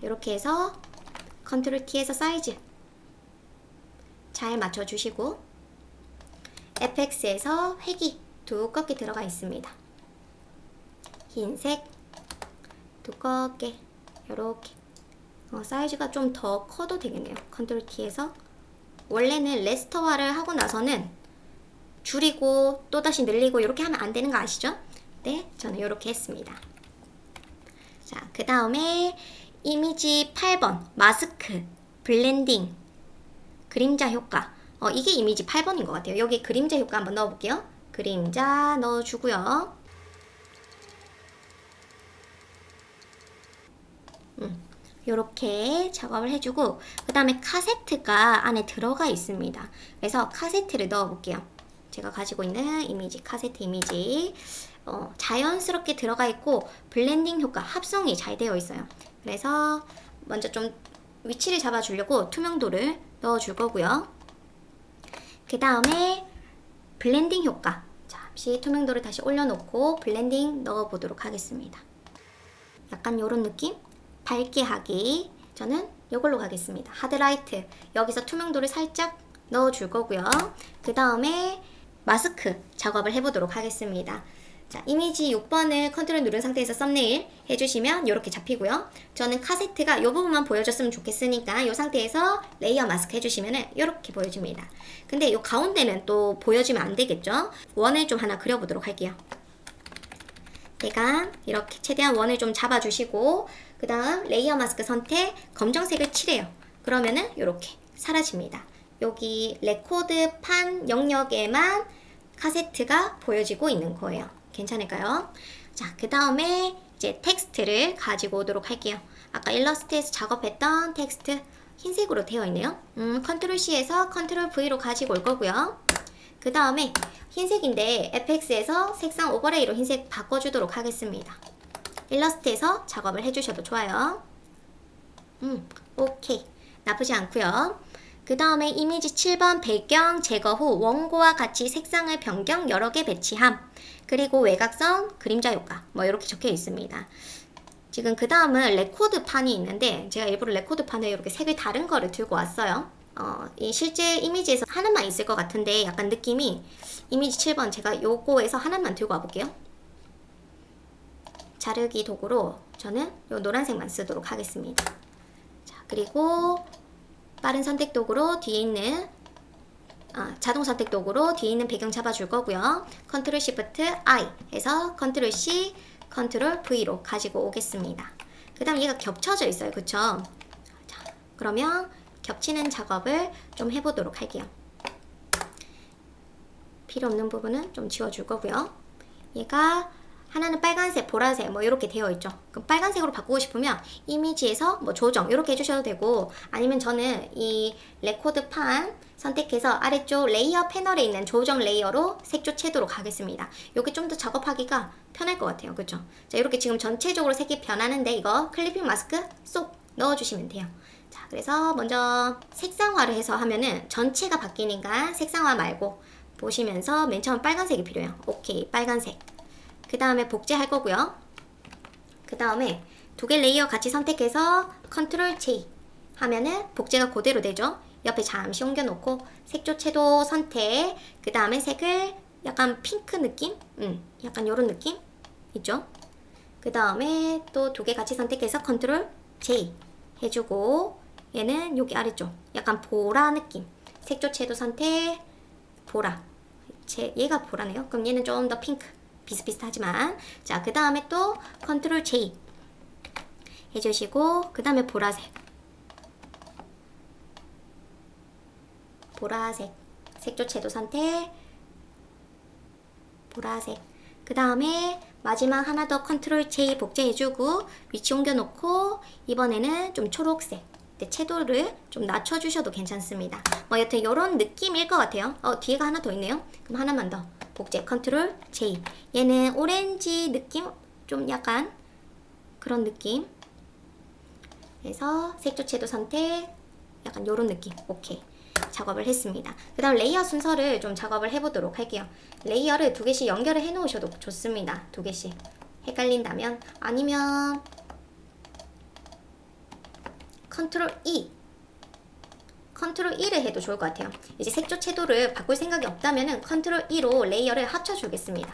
이렇게 해서 컨트롤 T에서 사이즈 잘 맞춰주시고, FX에서 획이 두껍게 들어가 있습니다. 흰색 두껍게 이렇게 사이즈가 좀 더 커도 되겠네요. 컨트롤 T에서 원래는 레스터화를 하고 나서는 줄이고 또다시 늘리고 이렇게 하면 안 되는 거 아시죠? 네, 저는 이렇게 했습니다. 자, 그 다음에 이미지 8번 마스크 블렌딩 그림자 효과. 이게 이미지 8번인 것 같아요. 여기 그림자 효과 한번 넣어볼게요. 그림자 넣어주고요. 이렇게 작업을 해주고, 그 다음에 카세트가 안에 들어가 있습니다. 그래서 카세트를 넣어볼게요. 제가 가지고 있는 이미지, 카세트 이미지 자연스럽게 들어가 있고 블렌딩 효과, 합성이 잘 되어 있어요. 그래서 먼저 좀 위치를 잡아주려고 투명도를 넣어줄 거고요. 그 다음에 블렌딩 효과, 잠시 투명도를 다시 올려놓고 블렌딩 넣어보도록 하겠습니다. 약간 이런 느낌? 밝게 하기. 저는 이걸로 가겠습니다. 하드라이트. 여기서 투명도를 살짝 넣어줄 거고요. 그 다음에 마스크 작업을 해보도록 하겠습니다. 자, 이미지 6번을 컨트롤 누른 상태에서 썸네일 해주시면 이렇게 잡히고요. 저는 카세트가 이 부분만 보여줬으면 좋겠으니까 이 상태에서 레이어 마스크 해주시면 이렇게 보여줍니다. 근데 이 가운데는 또 보여주면 안 되겠죠? 원을 좀 하나 그려보도록 할게요. 내가 이렇게 최대한 원을 좀 잡아주시고 그 다음 레이어 마스크 선택 검정색을 칠해요. 그러면은 이렇게 사라집니다. 여기 레코드 판 영역에만 카세트가 보여지고 있는 거예요. 괜찮을까요? 자, 그 다음에 이제 텍스트를 가지고 오도록 할게요. 아까 일러스트에서 작업했던 텍스트 흰색으로 되어 있네요. 컨트롤 C에서 컨트롤 V로 가지고 올 거고요. 그 다음에 흰색인데 FX에서 색상 오버레이로 흰색 바꿔주도록 하겠습니다. 일러스트에서 작업을 해주셔도 좋아요. 오케이. 나쁘지 않고요. 그 다음에 이미지 7번 배경 제거 후 원고와 같이 색상을 변경 여러 개 배치함. 그리고 외곽선, 그림자 효과 뭐 이렇게 적혀 있습니다. 지금 그 다음은 레코드 판이 있는데 제가 일부러 레코드 판에 이렇게 색을 다른 거를 들고 왔어요. 이 실제 이미지에서 하나만 있을 것 같은데 약간 느낌이 이미지 7번 제가 요거에서 하나만 들고 와볼게요. 자르기 도구로 저는 요 노란색만 쓰도록 하겠습니다. 자, 그리고 빠른 선택 도구로 뒤에 있는 자동 선택 도구로 뒤에 있는 배경 잡아줄 거고요. 컨트롤 시프트 I 해서 컨트롤 C, 컨트롤 V로 가지고 오겠습니다. 그 다음 얘가 겹쳐져 있어요. 그쵸? 자, 그러면 겹치는 작업을 좀 해보도록 할게요. 필요 없는 부분은 좀 지워줄 거고요. 얘가 하나는 빨간색, 보라색 뭐 이렇게 되어 있죠. 그럼 빨간색으로 바꾸고 싶으면 이미지에서 뭐 조정 이렇게 해주셔도 되고 아니면 저는 이 레코드 판 선택해서 아래쪽 레이어 패널에 있는 조정 레이어로 색조 채도로 가겠습니다. 이게 좀 더 작업하기가 편할 것 같아요. 그쵸? 자, 이렇게 지금 전체적으로 색이 변하는데 이거 클리핑 마스크 쏙 넣어주시면 돼요. 자, 그래서 먼저 색상화를 해서 하면은 전체가 바뀌니까 색상화 말고 보시면서 맨 처음 빨간색이 필요해요. 오케이, 빨간색. 그 다음에 복제할 거고요. 그 다음에 두 개 레이어 같이 선택해서 컨트롤 J 하면은 복제가 그대로 되죠. 옆에 잠시 옮겨놓고 색조 채도 선택. 그 다음에 색을 약간 핑크 느낌? 약간 요런 느낌? 있죠? 그 다음에 또 두 개 같이 선택해서 컨트롤 J 해주고 얘는 여기 아래쪽 약간 보라 느낌. 색조 채도 선택 보라. 얘가 보라네요. 그럼 얘는 좀 더 핑크. 비슷비슷하지만 자, 그 다음에 또 컨트롤 J 해주시고 그 다음에 보라색 색조 채도 선택 보라색 그 다음에 마지막 하나 더 컨트롤 J 복제해주고 위치 옮겨놓고 이번에는 좀 초록색 채도를 좀 낮춰주셔도 괜찮습니다. 뭐 여튼 이런 느낌일 것 같아요. 뒤에가 하나 더 있네요. 그럼 하나만 더 복제 컨트롤 J. 얘는 오렌지 느낌? 좀 약간 그런 느낌. 그래서 색조 채도 선택 약간 요런 느낌. 오케이. 작업을 했습니다. 그 다음 레이어 순서를 좀 작업을 해보도록 할게요. 레이어를 두 개씩 연결을 해 놓으셔도 좋습니다. 두 개씩. 헷갈린다면 아니면 컨트롤 E를 해도 좋을 것 같아요. 이제 색조 채도를 바꿀 생각이 없다면은 컨트롤 E로 레이어를 합쳐주겠습니다.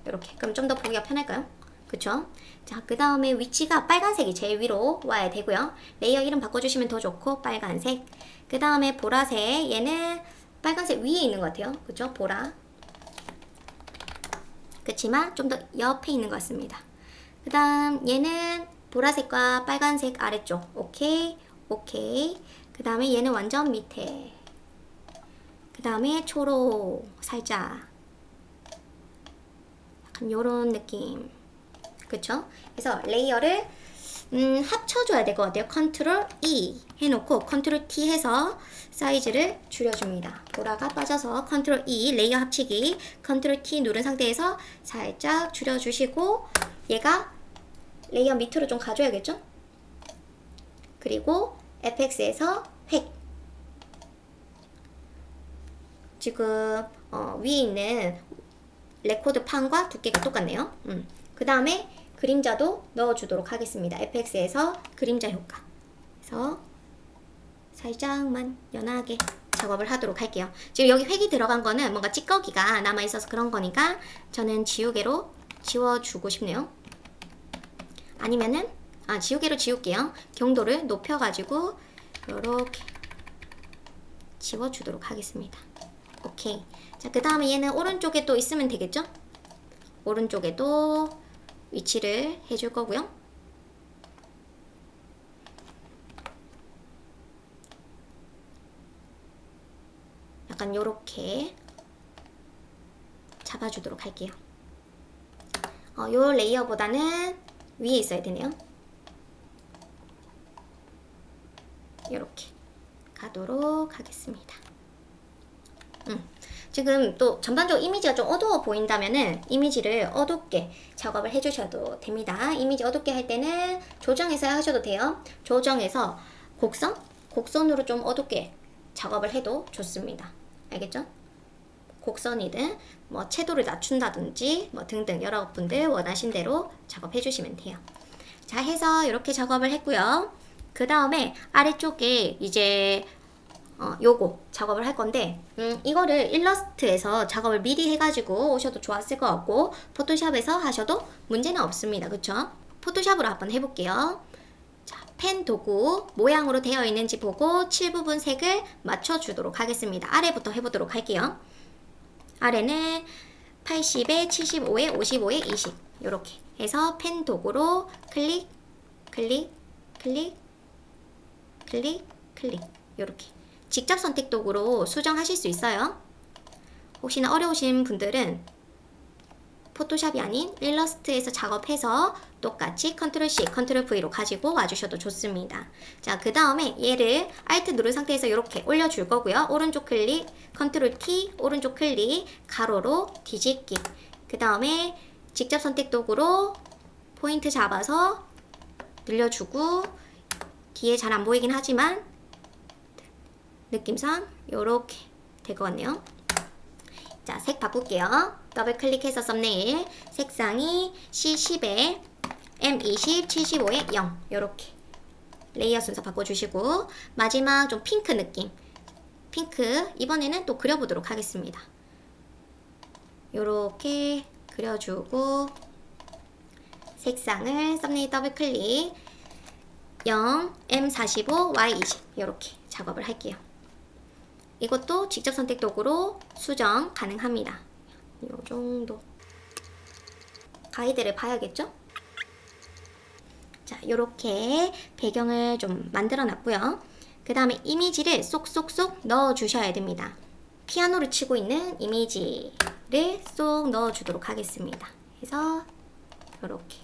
이렇게. 그럼 좀 더 보기가 편할까요? 그쵸? 자, 그 다음에 위치가 빨간색이 제일 위로 와야 되고요. 레이어 이름 바꿔주시면 더 좋고 빨간색. 그 다음에 보라색. 얘는 빨간색 위에 있는 것 같아요. 그쵸? 보라. 그치만 좀 더 옆에 있는 것 같습니다. 그 다음 얘는 보라색과 빨간색 아래쪽. 오케이. 오케이. 그 다음에 얘는 완전 밑에. 그 다음에 초록 살짝 약간 요런 느낌. 그쵸? 그래서 레이어를 합쳐줘야 될 것 같아요. 컨트롤 E 해놓고 컨트롤 T 해서 사이즈를 줄여줍니다. 보라가 빠져서 컨트롤 E 레이어 합치기 컨트롤 T 누른 상태에서 살짝 줄여주시고 얘가 레이어 밑으로 좀 가줘야겠죠? 그리고 FX에서 획. 지금 위에 있는 레코드 판과 두께가 똑같네요. 그 다음에 그림자도 넣어주도록 하겠습니다. FX에서 그림자 효과. 그래서 살짝만 연하게 작업을 하도록 할게요. 지금 여기 획이 들어간 거는 뭔가 찌꺼기가 남아있어서 그런 거니까 저는 지우개로 지워주고 싶네요. 아니면은 지우개로 지울게요. 경도를 높여가지고 이렇게 지워주도록 하겠습니다. 오케이. 자, 그 다음에 얘는 오른쪽에 또 있으면 되겠죠? 오른쪽에도 위치를 해줄 거고요. 약간 요렇게 잡아주도록 할게요. 요 레이어보다는 위에 있어야 되네요. 요렇게 가도록 하겠습니다. 지금 또 전반적으로 이미지가 좀 어두워 보인다면은 이미지를 어둡게 작업을 해주셔도 됩니다. 이미지 어둡게 할 때는 조정해서 하셔도 돼요. 조정해서 곡선으로 좀 어둡게 작업을 해도 좋습니다. 알겠죠? 곡선이든 뭐 채도를 낮춘다든지 뭐 등등 여러분들 원하신 대로 작업해 주시면 돼요. 자, 해서 이렇게 작업을 했고요. 그 다음에 아래쪽에 이제 요거 작업을 할 건데 이거를 일러스트에서 작업을 미리 해가지고 오셔도 좋았을 것 같고 포토샵에서 하셔도 문제는 없습니다. 그쵸? 포토샵으로 한번 해볼게요. 자, 펜 도구 모양으로 되어 있는지 보고 7부분 색을 맞춰주도록 하겠습니다. 아래부터 해보도록 할게요. 아래는 80에 75에 55에 20 이렇게 해서 펜 도구로 클릭 클릭 클릭 클릭 클릭 이렇게 직접 선택 도구로 수정하실 수 있어요. 혹시나 어려우신 분들은 포토샵이 아닌 일러스트에서 작업해서 똑같이 컨트롤 C, 컨트롤 V로 가지고 와주셔도 좋습니다. 자, 그 다음에 얘를 Alt 누른 상태에서 이렇게 올려줄 거고요. 오른쪽 클릭, 컨트롤 T, 오른쪽 클릭, 가로로 뒤집기. 그 다음에 직접 선택 도구로 포인트 잡아서 늘려주고 뒤에 잘 안 보이긴 하지만 느낌상 이렇게 될 것 같네요. 자, 색 바꿀게요. 더블 클릭해서 썸네일 색상이 C10에 M20, 75에 0 이렇게 레이어 순서 바꿔주시고 마지막 좀 핑크 느낌 핑크 이번에는 또 그려보도록 하겠습니다. 이렇게 그려주고 색상을 썸네일 더블 클릭 0, M45, Y20 이렇게 작업을 할게요. 이것도 직접 선택 도구로 수정 가능합니다. 이 정도 가이드를 봐야겠죠? 자, 요렇게 배경을 좀 만들어 놨고요. 그 다음에 이미지를 쏙쏙쏙 넣어 주셔야 됩니다. 피아노를 치고 있는 이미지를 쏙 넣어 주도록 하겠습니다. 그래서 요렇게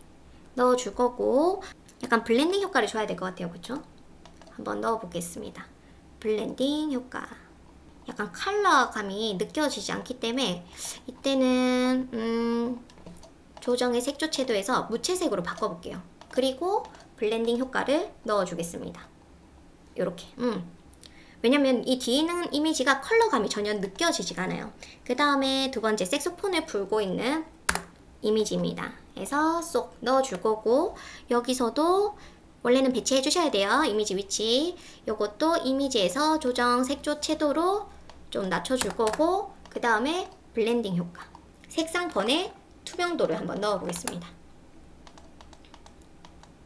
넣어 줄 거고 약간 블렌딩 효과를 줘야 될 것 같아요. 그쵸? 한번 넣어 보겠습니다. 블렌딩 효과 약간 컬러감이 느껴지지 않기 때문에 이때는 조정의 색조 채도에서 무채색으로 바꿔볼게요. 그리고 블렌딩 효과를 넣어주겠습니다. 요렇게 왜냐면 이 뒤에 있는 이미지가 컬러감이 전혀 느껴지지가 않아요. 그 다음에 두 번째 색소폰을 불고 있는 이미지입니다. 그래서 쏙 넣어줄 거고 여기서도 원래는 배치해 주셔야 돼요. 이미지 위치. 요것도 이미지에서 조정 색조 채도로 좀 낮춰줄 거고 그 다음에 블렌딩 효과. 색상 번에 투명도를 한번 넣어 보겠습니다.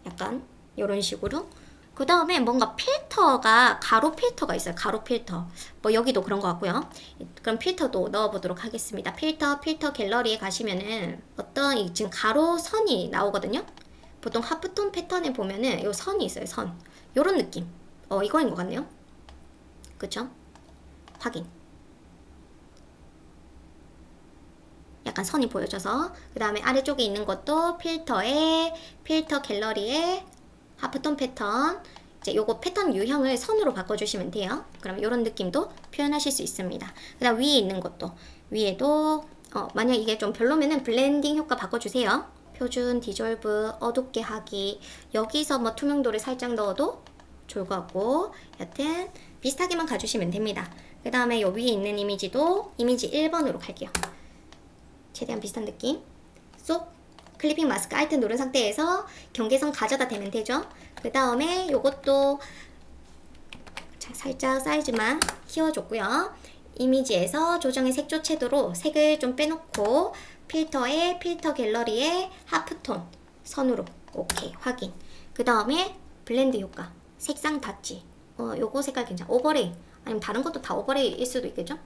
약간 이런 식으로. 그 다음에 뭔가 필터가 가로 필터가 있어요. 가로 필터. 뭐 여기도 그런 것 같고요. 그럼 필터도 넣어 보도록 하겠습니다. 필터 갤러리에 가시면은 어떤 지금 가로 선이 나오거든요. 보통 하프톤 패턴에 보면은 요 선이 있어요. 선. 요런 느낌. 이거인 것 같네요. 그쵸? 확인. 약간 선이 보여져서 그 다음에 아래쪽에 있는 것도 필터 갤러리에 하프톤 패턴 이제 요거 패턴 유형을 선으로 바꿔주시면 돼요. 그럼 요런 느낌도 표현하실 수 있습니다. 그 다음 위에 있는 것도 위에도 만약 이게 좀 별로면은 블렌딩 효과 바꿔주세요. 표준, 디졸브, 어둡게 하기 여기서 뭐 투명도를 살짝 넣어도 좋을 것 같고 여튼 비슷하게만 가주시면 됩니다. 그 다음에 요 위에 있는 이미지도 이미지 1번으로 갈게요. 최대한 비슷한 느낌 쏙 클리핑 마스크 Alt 누른 상태에서 경계선 가져다 대면 되죠. 그 다음에 요것도 살짝 사이즈만 키워줬고요. 이미지에서 조정의 색조 채도로 색을 좀 빼놓고 필터에 필터 갤러리에 하프톤 선으로 오케이 확인. 그 다음에 블렌드 효과 색상 닫지. 요거 색깔 괜찮아. 오버레이 아니면 다른 것도 다 오버레이일 수도 있겠죠?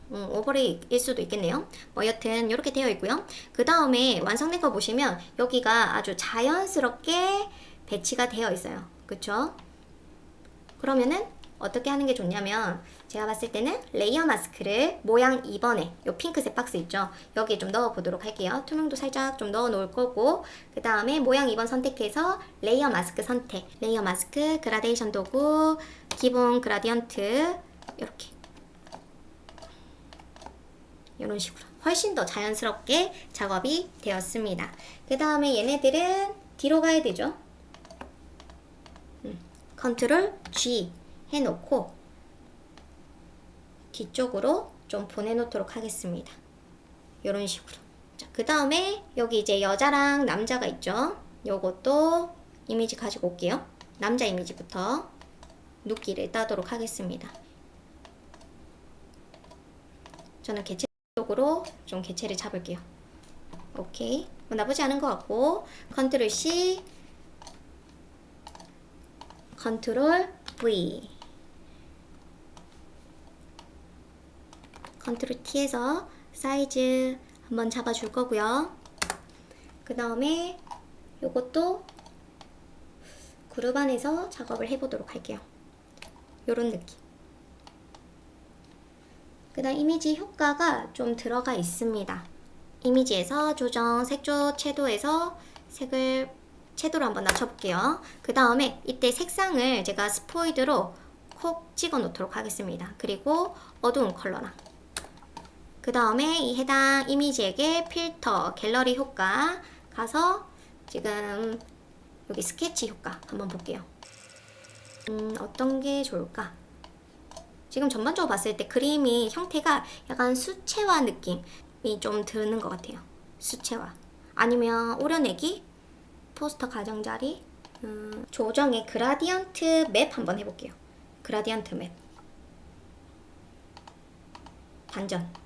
오버레이일 수도 있겠네요. 뭐 여튼 이렇게 되어 있고요. 그 다음에 완성된 거 보시면 여기가 아주 자연스럽게 배치가 되어 있어요. 그쵸? 그러면은 어떻게 하는 게 좋냐면 제가 봤을 때는 레이어 마스크를 모양 2번에 요 핑크색 박스 있죠? 여기에 좀 넣어 보도록 할게요. 투명도 살짝 좀 넣어 놓을 거고 그 다음에 모양 2번 선택해서 레이어 마스크 선택. 레이어 마스크 그라데이션 도구 기본 그라디언트 이렇게 이런 식으로 훨씬 더 자연스럽게 작업이 되었습니다. 그 다음에 얘네들은 뒤로 가야 되죠. 컨트롤 G 해놓고 뒤쪽으로 좀 보내놓도록 하겠습니다. 이런 식으로. 자, 그 다음에 여기 이제 여자랑 남자가 있죠. 요것도 이미지 가지고 올게요. 남자 이미지부터 눕기를 따도록 하겠습니다. 저는 개체 쪽으로 좀 개체를 잡을게요. 오케이. 뭐 나쁘지 않은 것 같고 컨트롤 C 컨트롤 V 컨트롤 T에서 사이즈 한번 잡아줄 거고요. 그 다음에 요것도 그룹 안에서 작업을 해보도록 할게요. 요런 느낌. 그 다음 이미지 효과가 좀 들어가 있습니다. 이미지에서 조정, 색조, 채도에서 색을 채도를 한번 낮춰볼게요. 그 다음에 이때 색상을 제가 스포이드로 콕 찍어 놓도록 하겠습니다. 그리고 어두운 컬러랑 그 다음에 이 해당 이미지에게 필터, 갤러리 효과 가서 지금 여기 스케치 효과 한번 볼게요. 어떤 게 좋을까? 지금 전반적으로 봤을 때 그림이 형태가 약간 수채화 느낌이 좀 드는 것 같아요. 수채화 아니면 오려내기 포스터 가장자리 조정의 그라디언트 맵 한번 해볼게요. 그라디언트 맵 반전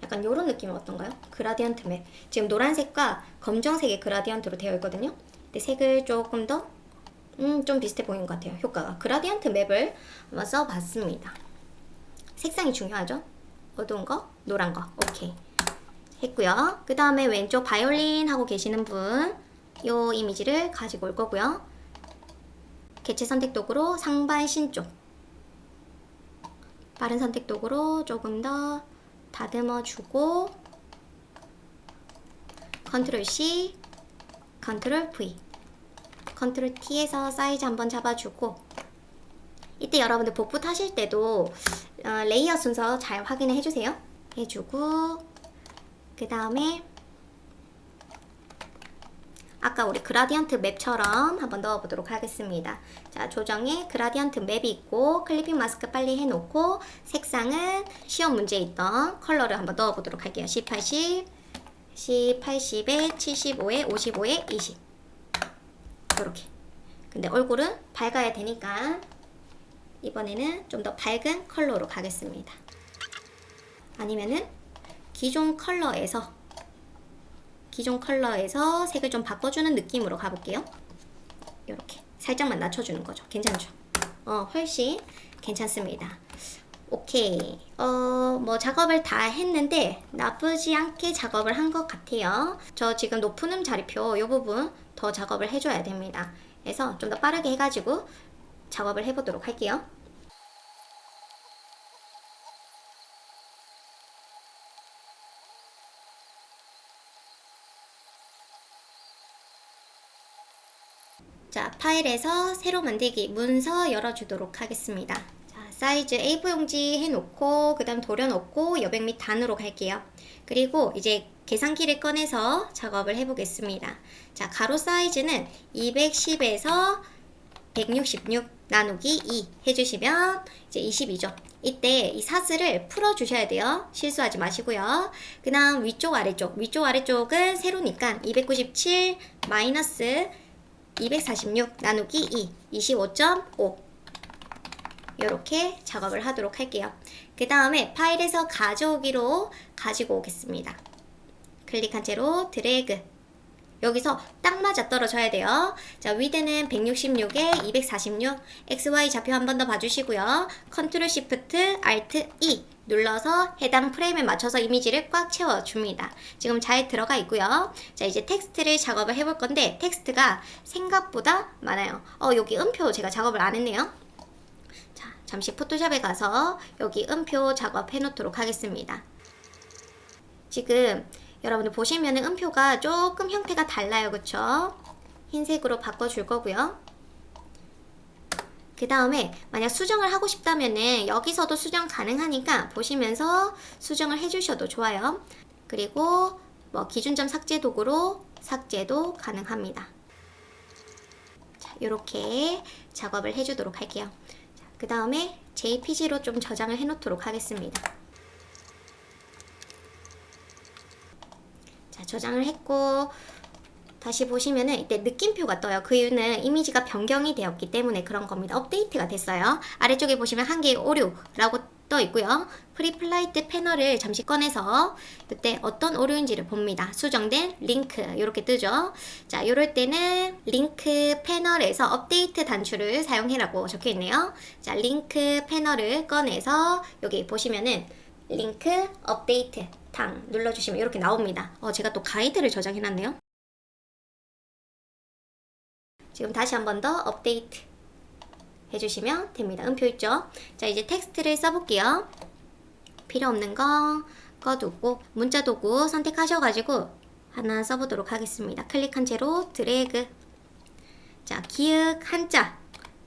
약간 요런 느낌은 어떤가요? 그라디언트 맵 지금 노란색과 검정색의 그라디언트로 되어 있거든요. 근데 색을 조금 더 좀 비슷해 보이는 것 같아요. 효과가 그라디언트 맵을 한번 써봤습니다. 색상이 중요하죠? 어두운 거, 노란 거 오케이 했고요. 그 다음에 왼쪽 바이올린 하고 계시는 분 요 이미지를 가지고 올 거고요. 개체 선택 도구로 상반신 쪽 빠른 선택 도구로 조금 더 다듬어 주고 컨트롤 C 컨트롤 V 컨트롤 T에서 사이즈 한번 잡아주고 이때 여러분들 복붙 하실 때도 레이어 순서 잘 확인해 해주세요. 해주고 그 다음에 아까 우리 그라디언트 맵처럼 한번 넣어보도록 하겠습니다. 자, 조정에 그라디언트 맵이 있고 클리핑 마스크 빨리 해놓고 색상은 시험 문제에 있던 컬러를 한번 넣어보도록 할게요. C80, C80에 75에 55에 20 이렇게. 근데 얼굴은 밝아야 되니까 이번에는 좀 더 밝은 컬러로 가겠습니다. 아니면은 기존 컬러에서 색을 좀 바꿔주는 느낌으로 가볼게요. 이렇게 살짝만 낮춰주는 거죠. 괜찮죠? 훨씬 괜찮습니다. 오케이. 뭐 작업을 다 했는데 나쁘지 않게 작업을 한 것 같아요. 저 지금 높은 자리표 이 부분 더 작업을 해줘야 됩니다. 그래서 좀 더 빠르게 해가지고 작업을 해보도록 할게요. 자, 파일에서 새로 만들기 문서 열어주도록 하겠습니다. 자, 사이즈 A4 용지 해놓고 그 다음 도려놓고 여백 및 단으로 갈게요. 그리고 이제 계산기를 꺼내서 작업을 해보겠습니다. 자, 가로 사이즈는 210에서 166 나누기 2 해주시면 이제 22죠. 이때 이 사슬을 풀어주셔야 돼요. 실수하지 마시고요. 그 다음 위쪽 아래쪽은 세로니까 297 마이너스 246 나누기 2 25.5 이렇게 작업을 하도록 할게요. 그 다음에 파일에서 가져오기로 가지고 오겠습니다. 클릭한 채로 드래그. 여기서 딱 맞아 떨어져야 돼요. 자, 위드는 166에 246. XY 좌표 한 번 더 봐주시고요. 컨트롤 시프트 알트 E 눌러서 해당 프레임에 맞춰서 이미지를 꽉 채워줍니다. 지금 잘 들어가 있고요. 자, 이제 텍스트를 작업을 해볼 건데 텍스트가 생각보다 많아요. 여기 음표 제가 작업을 안 했네요. 자, 잠시 포토샵에 가서 여기 음표 작업해 놓도록 하겠습니다. 지금 여러분들 보시면은 음표가 조금 형태가 달라요. 그쵸? 흰색으로 바꿔줄 거고요. 그 다음에 만약 수정을 하고 싶다면은 여기서도 수정 가능하니까 보시면서 수정을 해주셔도 좋아요. 그리고 뭐 기준점 삭제 도구로 삭제도 가능합니다. 자, 이렇게 작업을 해주도록 할게요. 그 다음에 JPG로 좀 저장을 해 놓도록 하겠습니다. 자, 저장을 했고 다시 보시면은 이때 느낌표가 떠요. 그 이유는 이미지가 변경이 되었기 때문에 그런 겁니다. 업데이트가 됐어요. 아래쪽에 보시면 한 개의 오류라고 떠 있고요. 프리플라이트 패널을 잠시 꺼내서 그때 어떤 오류인지를 봅니다. 수정된 링크 이렇게 뜨죠. 자, 이럴 때는 링크 패널에서 업데이트 단추를 사용해라고 적혀 있네요. 자, 링크 패널을 꺼내서 여기 보시면은 링크 업데이트 탕 눌러주시면 이렇게 나옵니다. 제가 또 가이드를 저장해놨네요. 지금 다시 한 번 더 업데이트 해주시면 됩니다. 음표 있죠? 자, 이제 텍스트를 써볼게요. 필요 없는 거 꺼두고 문자 도구 선택하셔가지고 하나 써보도록 하겠습니다. 클릭한 채로 드래그. 자, 기역 한자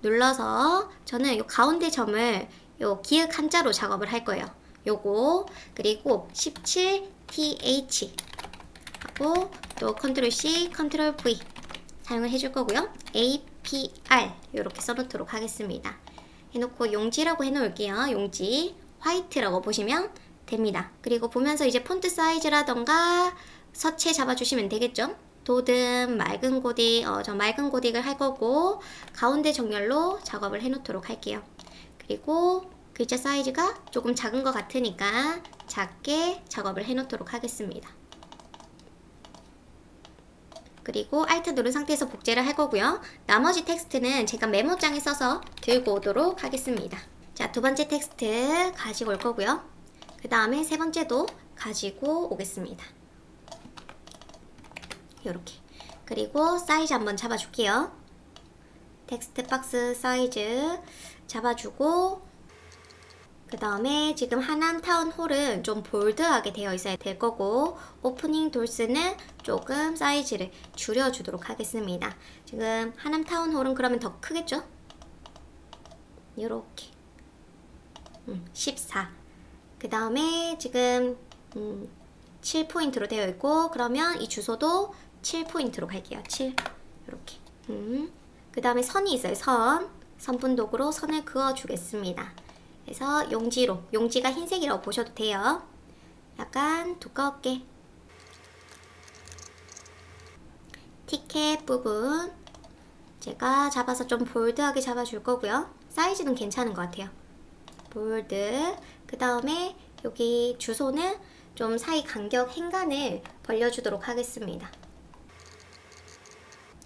눌러서 저는 요 가운데 점을 요 기역 한자로 작업을 할 거예요. 요거 그리고 17th 하고 또 컨트롤 C, 컨트롤 V 사용을 해줄 거고요. APR 이렇게 써놓도록 하겠습니다. 해놓고 용지라고 해놓을게요. 용지 화이트라고 보시면 됩니다. 그리고 보면서 이제 폰트 사이즈라던가 서체 잡아주시면 되겠죠. 도듬, 맑은 고딕, 저 맑은 고딕을 할 거고 가운데 정렬로 작업을 해놓도록 할게요. 그리고 글자 사이즈가 조금 작은 것 같으니까 작게 작업을 해놓도록 하겠습니다. 그리고 Alt 누른 상태에서 복제를 할 거고요. 나머지 텍스트는 제가 메모장에 써서 들고 오도록 하겠습니다. 자, 두 번째 텍스트 가지고 올 거고요. 그 다음에 세 번째도 가지고 오겠습니다. 이렇게. 그리고 사이즈 한번 잡아줄게요. 텍스트 박스 사이즈 잡아주고 그 다음에 지금 하남 타운홀은 좀 볼드하게 되어 있어야 될 거고 오프닝 돌스는 조금 사이즈를 줄여주도록 하겠습니다. 지금 하남 타운홀은 그러면 더 크겠죠? 요렇게 14. 그 다음에 지금 7포인트로 되어 있고 그러면 이 주소도 7포인트로 갈게요. 7 요렇게. 그 다음에 선이 있어요. 선분 도구로 선을 그어 주겠습니다. 그래서 용지로, 용지가 흰색이라고 보셔도 돼요. 약간 두껍게. 티켓 부분 제가 잡아서 좀 볼드하게 잡아줄 거고요. 사이즈는 괜찮은 것 같아요. 볼드. 그 다음에 여기 주소는 좀 사이 간격 행간을 벌려주도록 하겠습니다.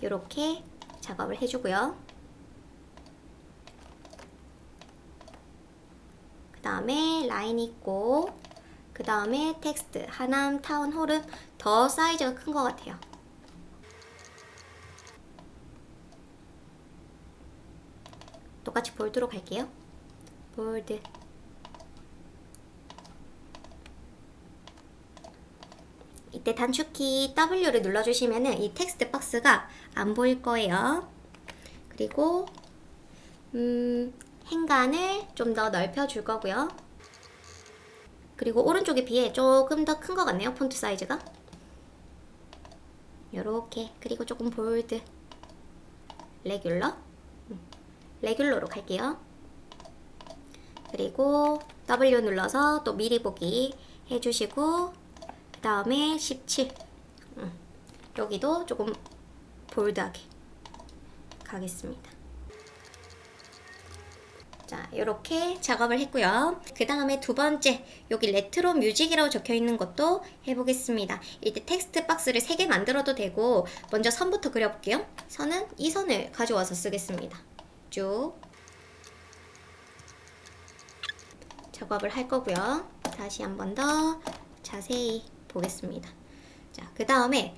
이렇게 작업을 해주고요. 그 다음에 라인 있고 그 다음에 텍스트 하남 타운홀은 더 사이즈가 큰 것 같아요. 똑같이 볼드로 갈게요. 볼드. 이때 단축키 W를 눌러주시면 이 텍스트 박스가 안 보일 거예요. 그리고 행간을 좀 더 넓혀줄 거고요. 그리고 오른쪽에 비해 조금 더 큰 것 같네요. 폰트 사이즈가. 요렇게. 그리고 조금 볼드. 레귤러. 레귤러로 갈게요. 그리고 W 눌러서 또 미리 보기 해주시고 그 다음에 17 여기도 조금 볼드하게 가겠습니다. 자, 이렇게 작업을 했고요. 그 다음에 두 번째, 여기 레트로 뮤직이라고 적혀 있는 것도 해보겠습니다. 이때 텍스트 박스를 3개 만들어도 되고, 먼저 선부터 그려볼게요. 선은 이 선을 가져와서 쓰겠습니다. 쭉 작업을 할 거고요. 다시 한 번 더 자세히 보겠습니다. 자, 그 다음에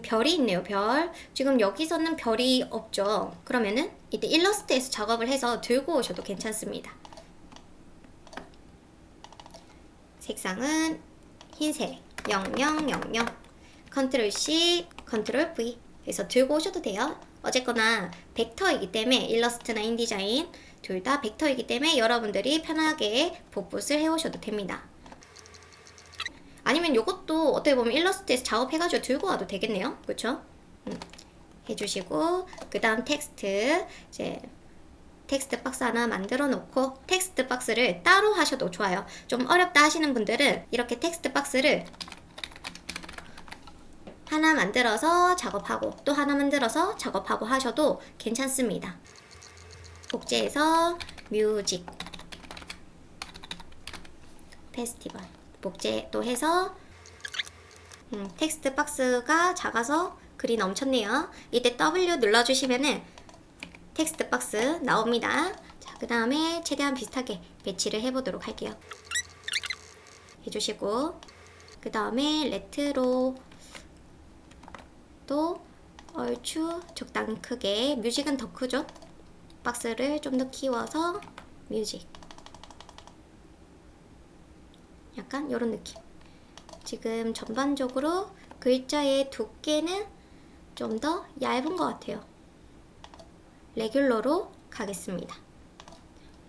별이 있네요. 별. 지금 여기서는 별이 없죠. 그러면은 이때 일러스트에서 작업을 해서 들고 오셔도 괜찮습니다. 색상은 흰색 0000 컨트롤 C 컨트롤 V 해서 들고 오셔도 돼요. 어쨌거나 벡터이기 때문에 일러스트나 인디자인 둘 다 벡터이기 때문에 여러분들이 편하게 복붙을 해오셔도 됩니다. 아니면 이것도 어떻게 보면 일러스트에서 작업해가지고 들고 와도 되겠네요. 그쵸? 해주시고, 그 다음 텍스트, 이제 텍스트 박스 하나 만들어 놓고, 텍스트 박스를 따로 하셔도 좋아요. 좀 어렵다 하시는 분들은 이렇게 텍스트 박스를 하나 만들어서 작업하고, 또 하나 만들어서 작업하고 하셔도 괜찮습니다. 복제해서 뮤직, 페스티벌. 복제도 해서 텍스트 박스가 작아서 글이 넘쳤네요. 이때 W 눌러주시면은 텍스트 박스 나옵니다. 자, 그 다음에 최대한 비슷하게 배치를 해보도록 할게요. 해주시고, 그 다음에 레트로 또 얼추 적당히 크게, 뮤직은 더 크죠? 박스를 좀 더 키워서 뮤직, 약간 이런 느낌. 지금 전반적으로 글자의 두께는 좀 더 얇은 것 같아요. 레귤러로 가겠습니다.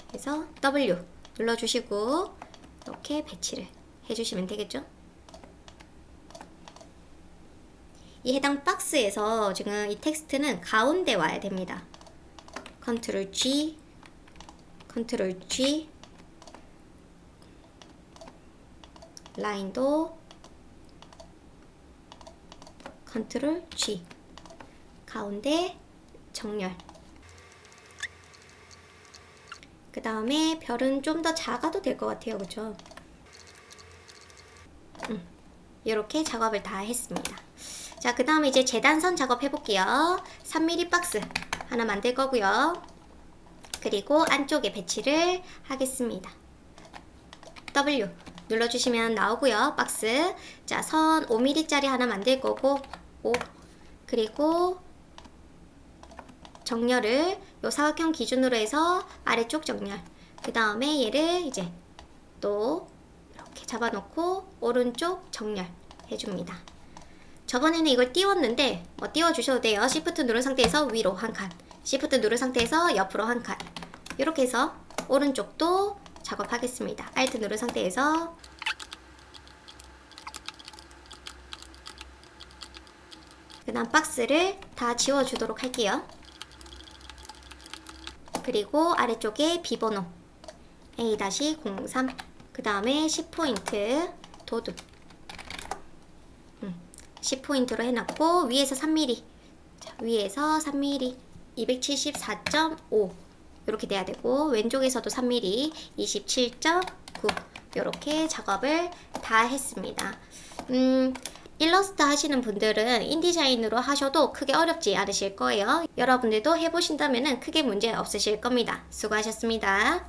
그래서 W 눌러주시고 이렇게 배치를 해주시면 되겠죠? 이 해당 박스에서 지금 이 텍스트는 가운데 와야 됩니다. 컨트롤 G, 컨트롤 G, 라인도 컨트롤 G, 가운데 정렬. 그 다음에 별은 좀 더 작아도 될 것 같아요. 그쵸? 이렇게 작업을 다 했습니다. 자, 그 다음에 이제 재단선 작업 해볼게요. 3mm 박스 하나 만들 거고요. 그리고 안쪽에 배치를 하겠습니다. W 눌러주시면 나오고요. 박스. 자, 선 5mm짜리 하나 만들 거고, 5. 그리고 정렬을 요 사각형 기준으로 해서 아래쪽 정렬. 그 다음에 얘를 이제 또 이렇게 잡아놓고 오른쪽 정렬 해줍니다. 저번에는 이걸 띄웠는데 띄워주셔도 돼요. Shift 누른 상태에서 위로 한 칸, Shift 누른 상태에서 옆으로 한 칸. 이렇게 해서 오른쪽도 작업하겠습니다. Alt 누른 상태에서 그 다음 박스를 다 지워주도록 할게요. 그리고 아래쪽에 비번호 A-03, 그 다음에 10포인트 도둑 10포인트로 해놨고, 위에서 3mm, 자, 위에서 3mm 274.5 이렇게 돼야 되고, 왼쪽에서도 3mm 27.9 이렇게 작업을 다 했습니다. 일러스트 하시는 분들은 인디자인으로 하셔도 크게 어렵지 않으실 거예요. 여러분들도 해보신다면 크게 문제 없으실 겁니다. 수고하셨습니다.